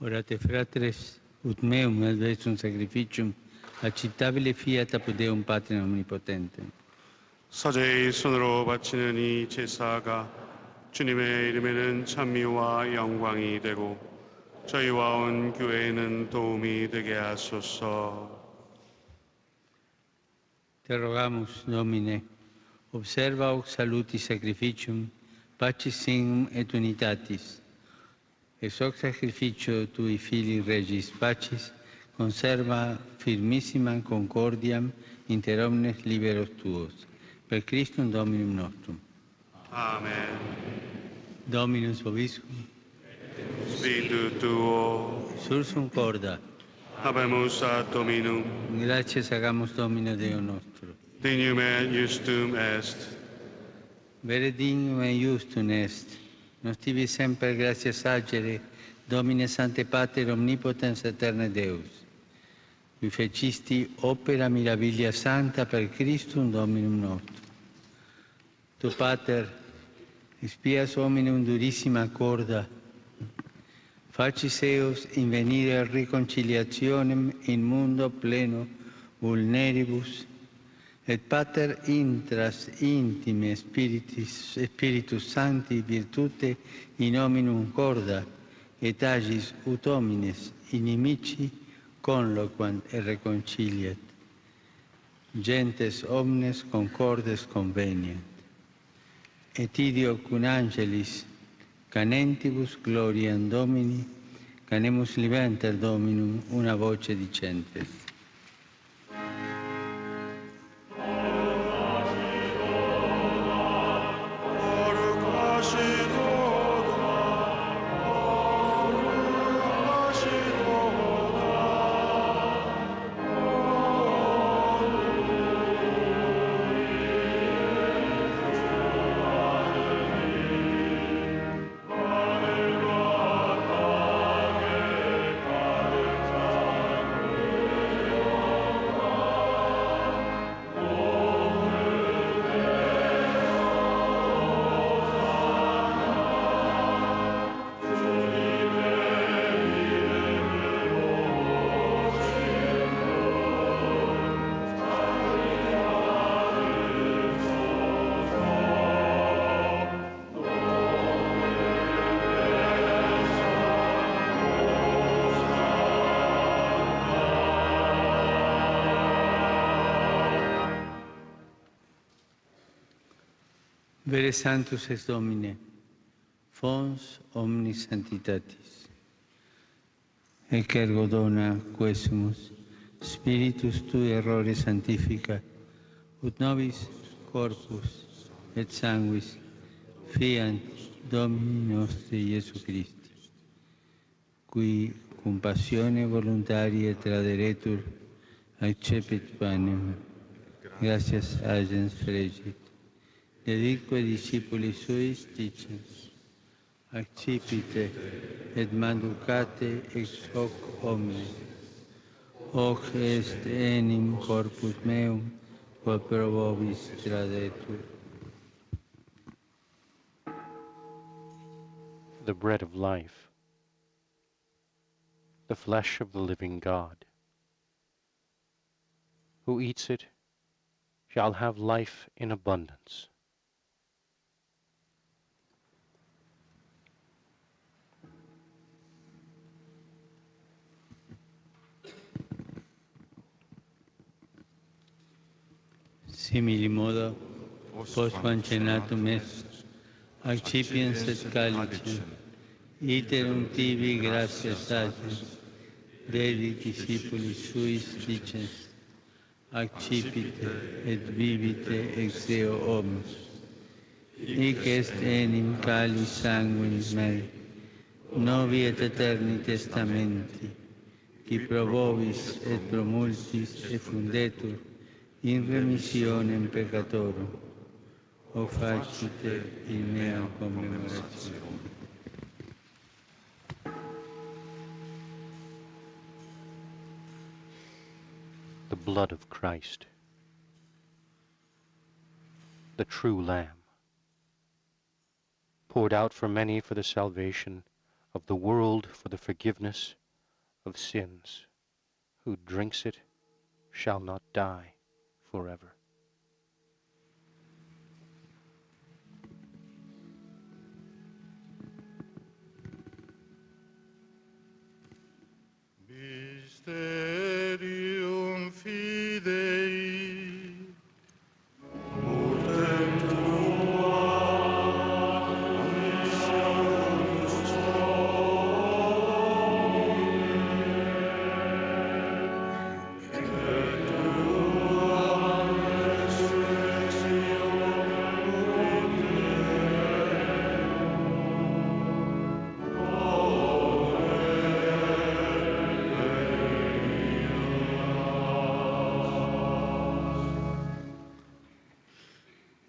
Orate fratres, ut meum adversum sacrificium, acceptabile fiat apud Deum Patrem omnipotentem. 사제의 손으로 바치는 이 제사가 주님의 이름에는 찬미와 영광이 되고 저희와 온 교회에는 도움이 되게 하소서. Te rogamus, Domine, observa hoc salutis sacrificium, pacis signum et unitatis. Ex hoc sacrificio tui filii regis pacis, conserva firmissimam concordiam inter omnes liberos tuos. Per Christum Dominum nostrum. 아멘. Dominus vobiscum. Spiritu tuo. Sursum corda. Habemus ad Dominum. Gratias agamus Domino Deo nostro. Dignum et justum est. Vere dignum et justum est. Nos tibi semper gratias agere, Domine Sancte Pater omnipotens aeterne Deus. Qui fecisti opera mirabilia santa per Christum Dominum nostrum. Tu Pater, expias hominum durissima corda, facis eos invenire reconciliationem in mundo pleno vulneribus, et Pater intras intime Spiritus Sancti virtute in hominum corda, et agis ut homines inimici conloquant et reconciliat. Gentes omnes concordes conveniat. Et ideo cum angelis canentibus gloriam Domini, canemus libenter Dominum una voce dicentes. Vere Sanctus ex Domine, fons omnis sanctitatis. Ec ergo dona quesumus, Spiritus Tui errore sanctifica, ut nobis corpus et sanguis fiant Domini nostri Iesu Christi, qui cum passione voluntaria traderetur, accepit panem, gratias agens fregit, dedicque discipulis suis dicens, accipite et manducate ex hoc omne, hoc est enim corpus meum, quod pro vobis tradetur. The bread of life, the flesh of the living God. Who eats it shall have life in abundance. Simili modo, post vancenatum est, accipiens et calicem, iterum tibi gratias agens, Dei discipulis suis dicens, accipite et vivite ex Deo omnes. Hic est enim calis sanguinis mei, novi et eterni testamenti, qui pro vobis et pro multis effundetur in remissionem peccatorum, o facite in mea commemorazione. The blood of Christ, the true Lamb, poured out for many for the salvation of the world, for the forgiveness of sins. Who drinks it shall not die forever. Mysterium Fidei.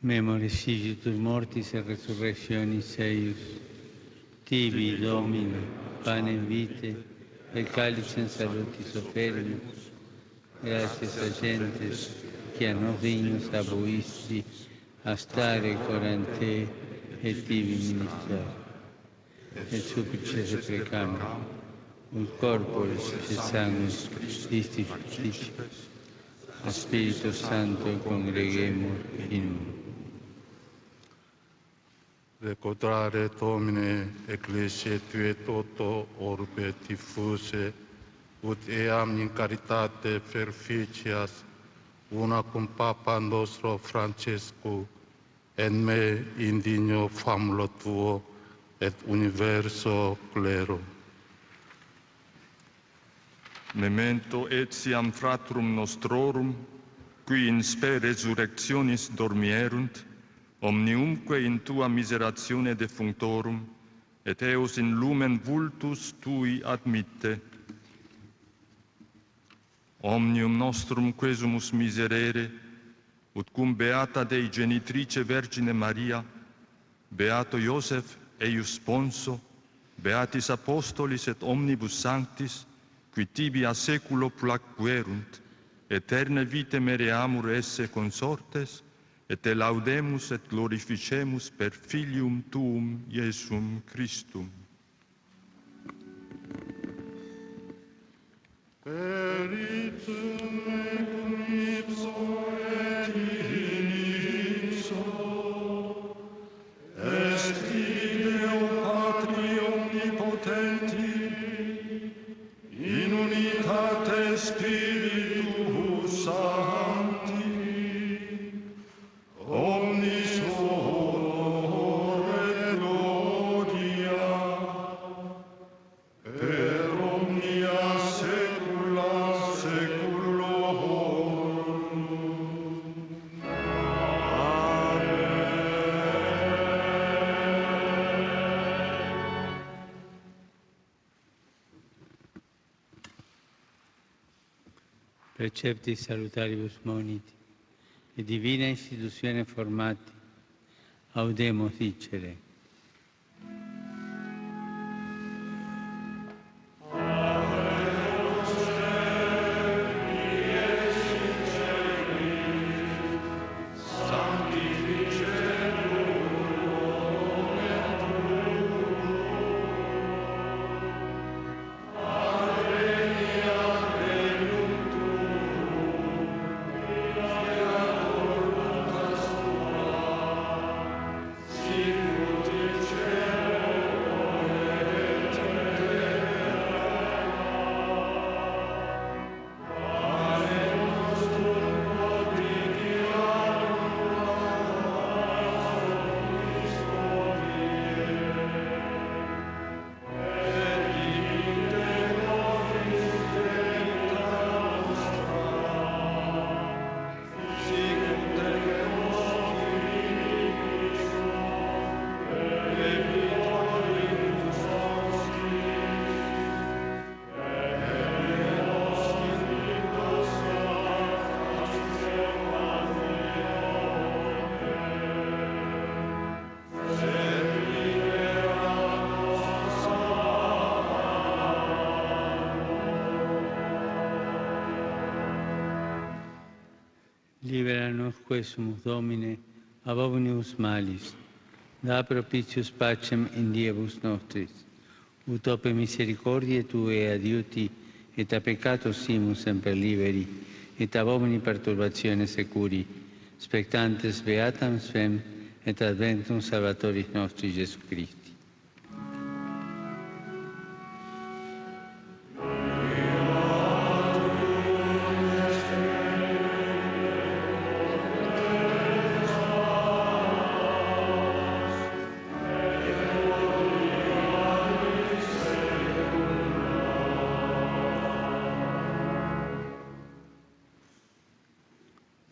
Memoris igitur mortis et resurrectionis eius, tibi, Domine, panem vitae, et calicem salutis oferimus, gratias agentes, qui a nos dignos abuisti, a stare corante et tibi ministrare. Et supplices et precamus, ut corporis et sanguis Christi fictitius, a Spiritus Sancto congregemur in uno. Recordare Domine Ecclesiae Tue toto orbe diffuse, ut eam in caritate perficias, una cum Papa nostro Francesco, en me indigno famulo Tuo, et universo clero. Memento etiam fratrum nostrorum, qui in spe resurrectionis dormierunt, omniumque in Tua miseratione defunctorum, et eos in lumen vultus Tui admitte. Omnium nostrum quesumus miserere, ut cum beata Dei genitrice Vergine Maria, beato Iosef eius sponso, beatis apostolis et omnibus sanctis, qui tibi a seculo placuerunt, eterne vite mereamur esse consortes, et te laudemus et glorificemus per Filium Tuum, Iesum Christum. Peritum ecum ipso et in ipso, est Deo Patri omnipotenti, in unitate Spiritus Sancti, omnis hoc precepti salutaribus moniti, e divina institutione formati, audemus dicere. Libera nos quesumus, Domine, ab omnibus malis, da propitius pacem in diebus nostris, ut ope misericordiae Tue adiuti, et a peccato simus semper liberi, et ab omni perturbatione securi, spectantes beatam spem, et adventum Salvatoris nostri Jesu Christi.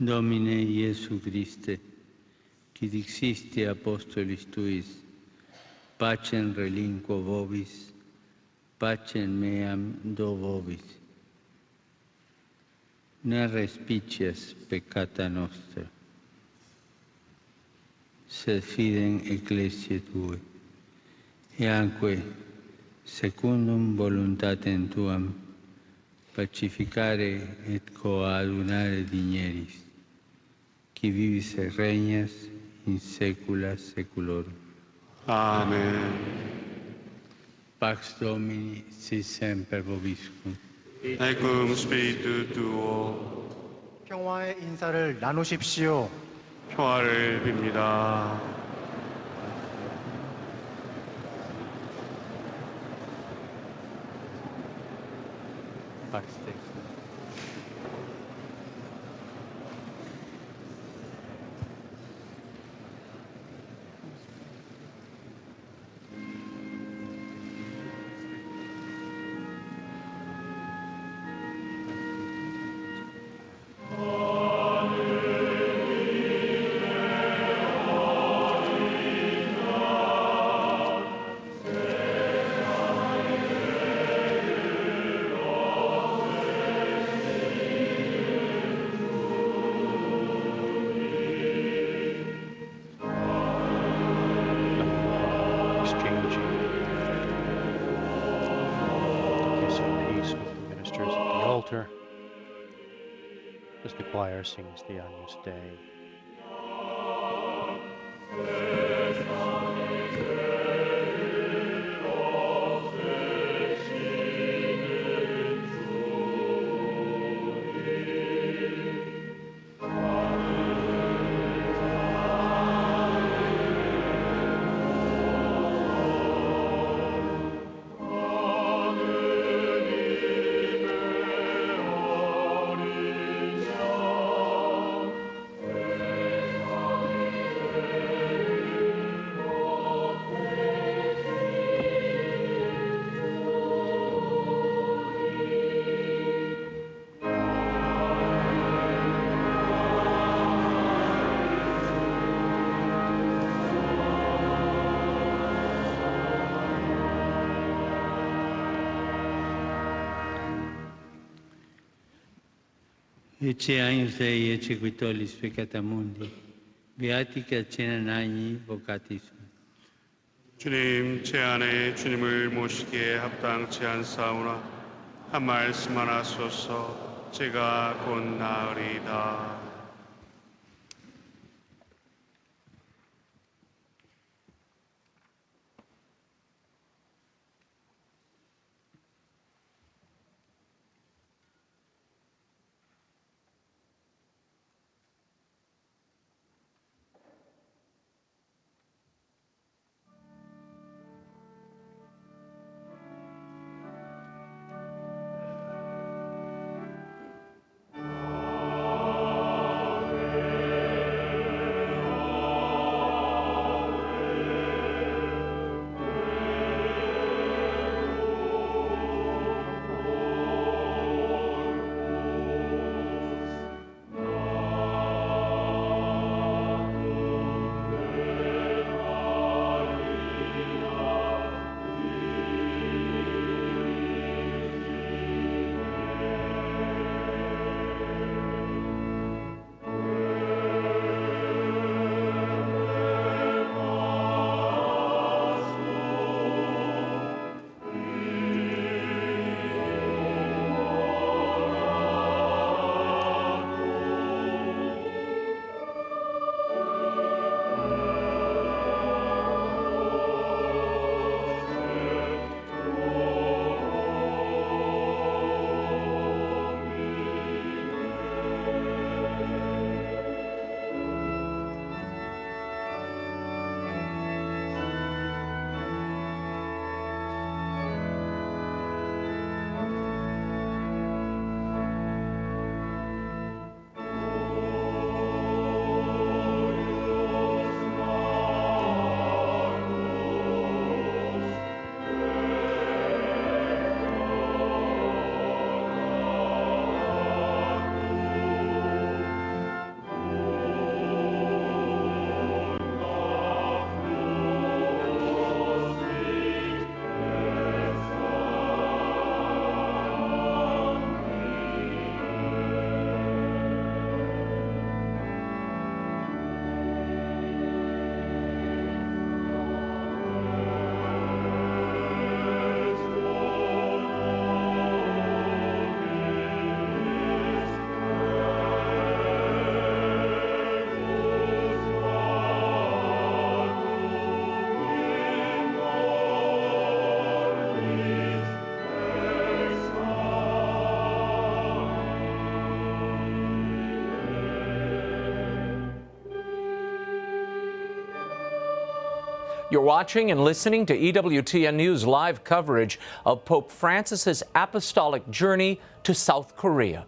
Domine Iesu Christe, qui dixisti apostolis Tuis, pacem relinquo vobis, pacem meam do vobis. Ne respicias peccata nostra, sed fidem ecclesiae Tue, e anque secundum voluntatem Tuam, pacificare et coadunare digneris, qui vivis et regnas in saecula saeculorum. 아멘. Pax Domini sit semper vobiscum. Et cum spiritu tuo. 평화의 인사를 나누십시오. 평화를 빕니다. Pax Dei. As the choir sings the Agnus Dei. ecce agnus Dei, ecce qui tollis peccata mundi, beatica cena nani vocatis. 주님, 제 안에 주님을 모시기에 합당치 않사오나 한 말씀만 하소서. 제가 곧 나으리이다. You're watching and listening to EWTN News live coverage of Pope Francis's apostolic journey to South Korea.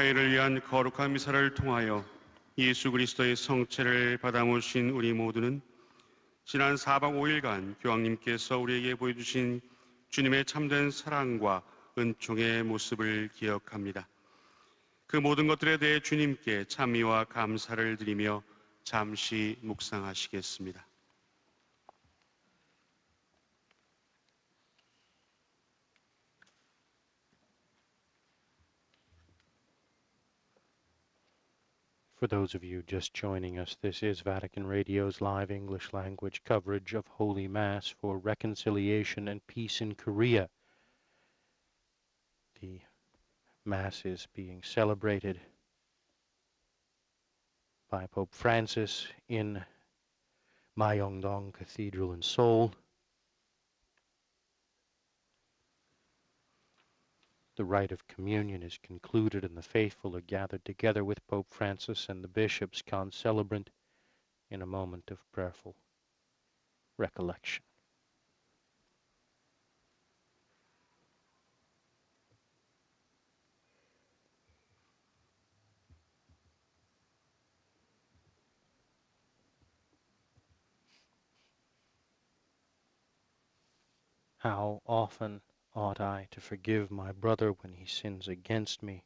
화해를 위한 거룩한 미사를 통하여 예수 그리스도의 성체를 받아 모신 우리 모두는 지난 4박 5일간 교황님께서 우리에게 보여주신 주님의 참된 사랑과 은총의 모습을 기억합니다. 그 모든 것들에 대해 주님께 찬미와 감사를 드리며 잠시 묵상하시겠습니다. For those of you just joining us, this is Vatican Radio's live English language coverage of Holy Mass for reconciliation and peace in Korea. The Mass is being celebrated by Pope Francis in Myeongdong Cathedral in Seoul. The rite of communion is concluded and the faithful are gathered together with Pope Francis and the bishops concelebrant in a moment of prayerful recollection. How often ought I to forgive my brother when he sins against me?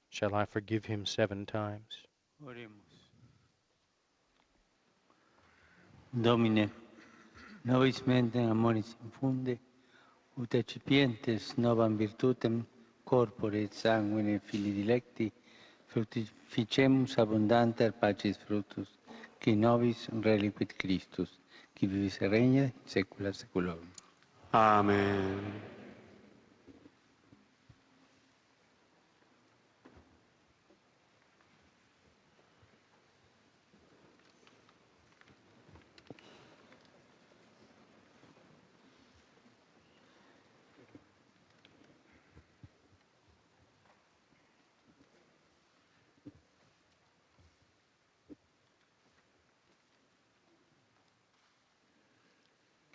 Shall I forgive him 7 times? Oremus. Domine, nobis mentem amoris infunde, ut excipientes novam virtutem corpore et sanguine filii dilecti, fructificemus abundanter pacis fructus, qui nobis reliquit Christus, qui vivis et regna saecula saeculorum. 아멘.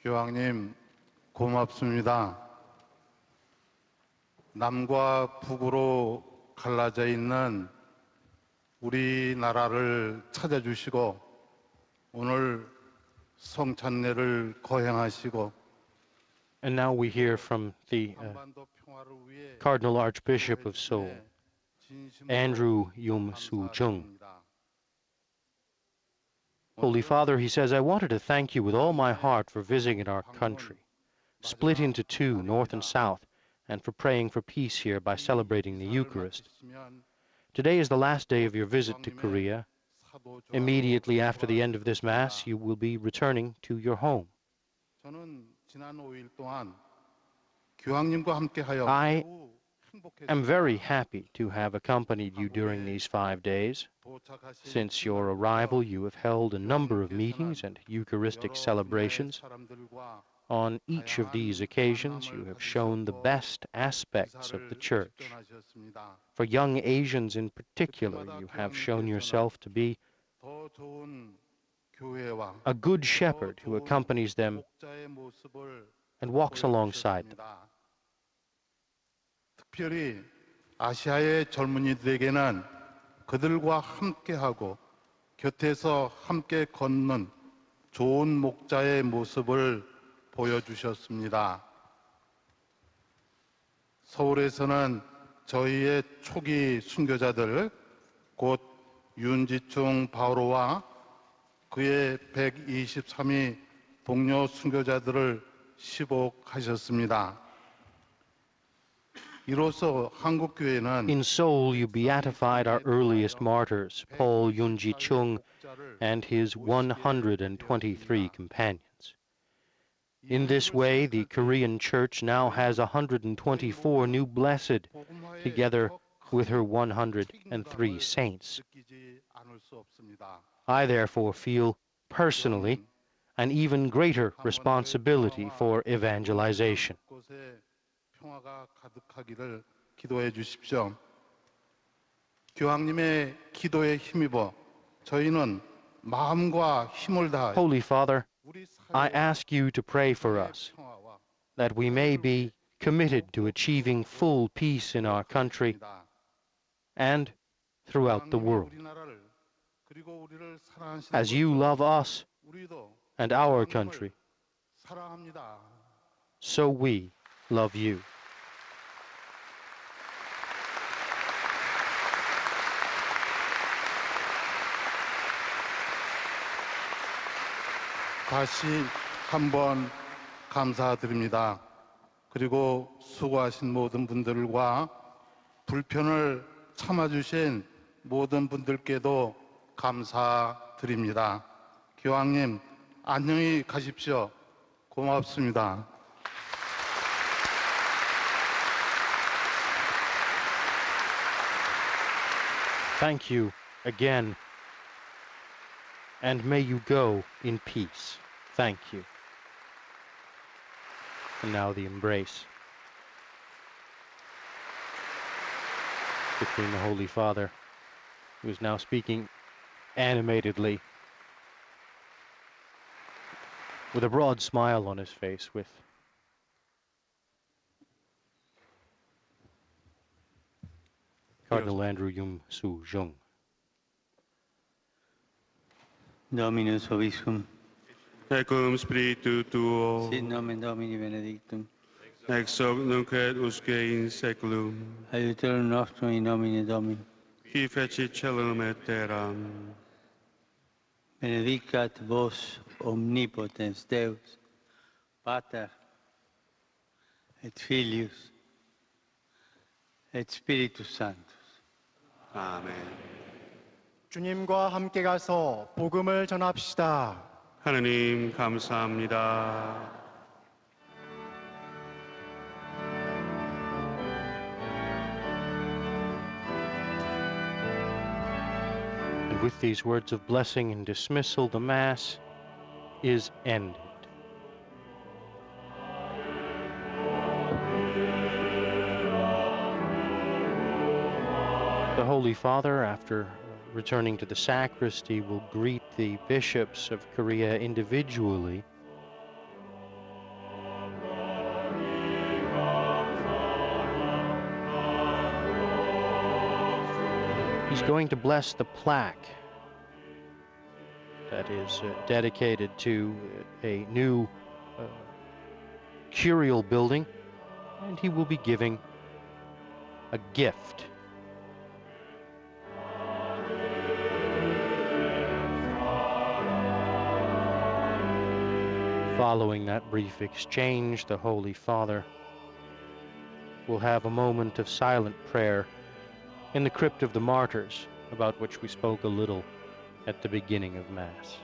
교황님, 고맙습니다. 남과 북으로 갈라져 있는 우리나라를 찾아주시고 오늘 성찬례를 거행하시고 And now we hear from the Cardinal Archbishop of Seoul, Andrew Yum-Soo-Chung. Holy Father, he says, I wanted to thank you with all my heart for visiting our country, split into 2, north and south, and for praying for peace here by celebrating the Eucharist. Today is the last day of your visit to Korea. Immediately after the end of this Mass, you will be returning to your home. I am very happy to have accompanied you during these 5 days. Since your arrival, you have held a number of meetings and Eucharistic celebrations. On each of these occasions, you have shown the best aspects of the Church. For young Asians in particular, you have shown yourself to be a good shepherd who accompanies them and walks alongside them. 특별히 아시아의 젊은이들에게는 그들과 함께하고 곁에서 함께 걷는 좋은 목자의 모습을 보여주셨습니다. 서울에서는 저희의 초기 순교자들, 곧 윤지충 바오로와 그의 123위 동료 순교자들을 시복하셨습니다. In Seoul, you beatified our earliest martyrs, Paul Yunji-chung and his 123 companions. In this way, the Korean Church now has 124 new blessed, together with her 103 saints. I therefore feel personally an even greater responsibility for evangelization. 평화가 가득하기를 기도해 주십시오. 교황님의 기도에 힘입어 저희는 마음과 힘을 다해 Holy Father, I ask you to pray for us, that we may be committed to achieving full peace in our country and throughout the world. As you love us and our country, so we love you. 다시 한번 감사드립니다. 그리고 수고하신 모든 분들과 불편을 참아주신 모든 분들께도 감사드립니다. 교황님, 안녕히 가십시오. 고맙습니다. Thank you again, and may you go in peace. Thank you. And now the embrace between the Holy Father, who is now speaking animatedly, with a broad smile on his face, with Cardinal Andrew Yum Soo Jung. Dominus Vobiscum. Et cum spiritu tuo, Sit nomen Domini benedictum. ex hoc nunc et usque in saeculum, Aiuterium nostrum in nomine Domini. qui fecit caelum et terram. Benedicat vos omnipotens Deus, Pater et Filius et Spiritus Sanctus. 아멘. 주님과 함께 가서 복음을 전합시다. 하느님 감사합니다. And with these words of blessing and dismissal, the Mass is ended. The Holy Father, after returning to the sacristy, will greet the bishops of Korea individually. He's going to bless the plaque that is dedicated to a new curial building, and he will be giving a gift. Following that brief exchange, the Holy Father will have a moment of silent prayer in the crypt of the martyrs, about which we spoke a little at the beginning of Mass.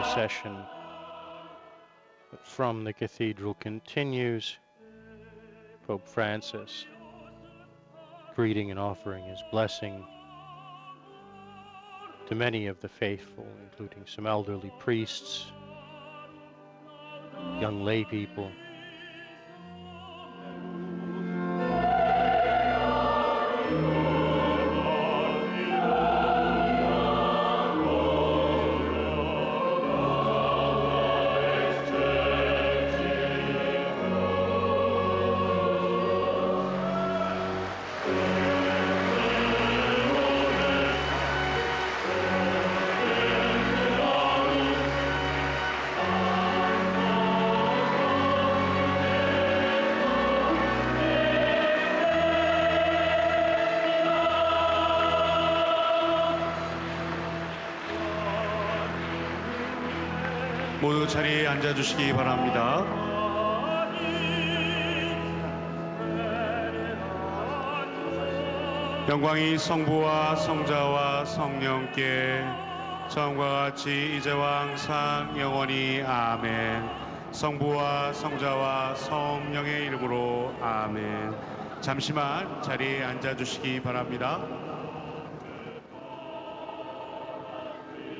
procession from the cathedral continues. Pope Francis greeting and offering his blessing to many of the faithful, including some elderly priests, young lay people. 모두 자리에 앉아주시기 바랍니다. 영광이 성부와 성자와 성령께 처음과 같이 이제와 항상 영원히 아멘. 성부와 성자와 성령의 이름으로 아멘. 잠시만 자리에 앉아주시기 바랍니다.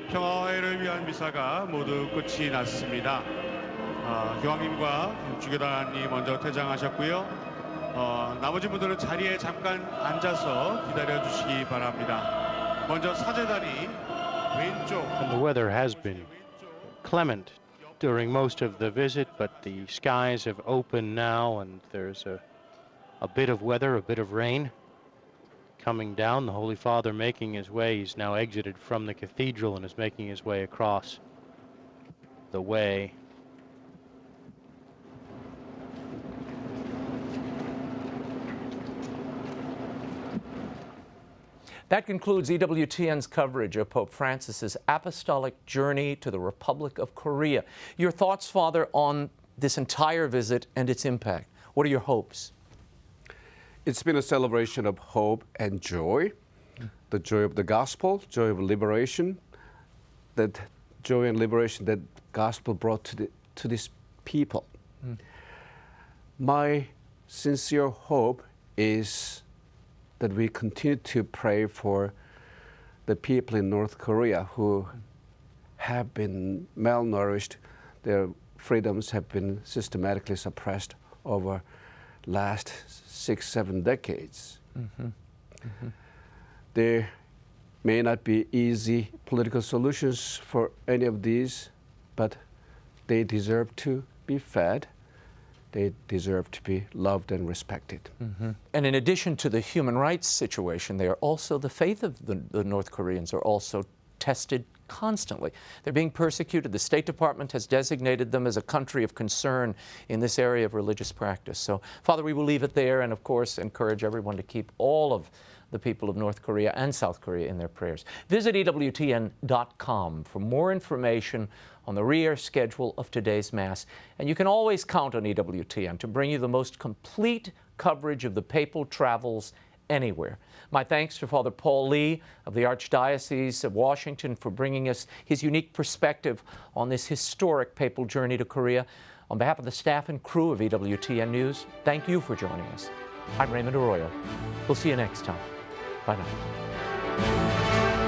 평화회를 위한 미사가 모두 끝이 났습니다. 교황님과 주교단이 먼저 퇴장하셨고요. 나머지 분들은 자리에 잠깐 앉아서 기다려주시기 바랍니다. 먼저 사제단이 왼쪽. And the weather has been clement during most of the visit, but the skies have opened now and there's a bit of weather, a bit of rain coming down. The Holy Father making his way. He's now exited from the cathedral and is making his way across the way. That concludes EWTN's coverage of Pope Francis's apostolic journey to the Republic of Korea. Your thoughts, Father, on this entire visit and its impact? What are your hopes? It's been a celebration of hope and joy, the joy of the gospel, joy of liberation, that joy and liberation that gospel brought to these people. My sincere hope is that we continue to pray for the people in North Korea who have been malnourished. Their freedoms have been systematically suppressed over last 6-7 decades. There may not be easy political solutions for any of these, but they deserve to be fed. They deserve to be loved and respected. And in addition to the human rights situation, they are also, the faith of the North Koreans are also tested constantly. They're being persecuted. The State Department has designated them as a country of concern in this area of religious practice. So, Father, we will leave it there and, of course, encourage everyone to keep all of the people of North Korea and South Korea in their prayers. Visit EWTN.com for more information on the re-air schedule of today's Mass. And you can always count on EWTN to bring you the most complete coverage of the papal travels anywhere. My thanks to Father Paul Lee of the Archdiocese of Washington for bringing us his unique perspective on this historic papal journey to Korea. On behalf of the staff and crew of EWTN News, thank you for joining us. I'm Raymond Arroyo. We'll see you next time. Bye now.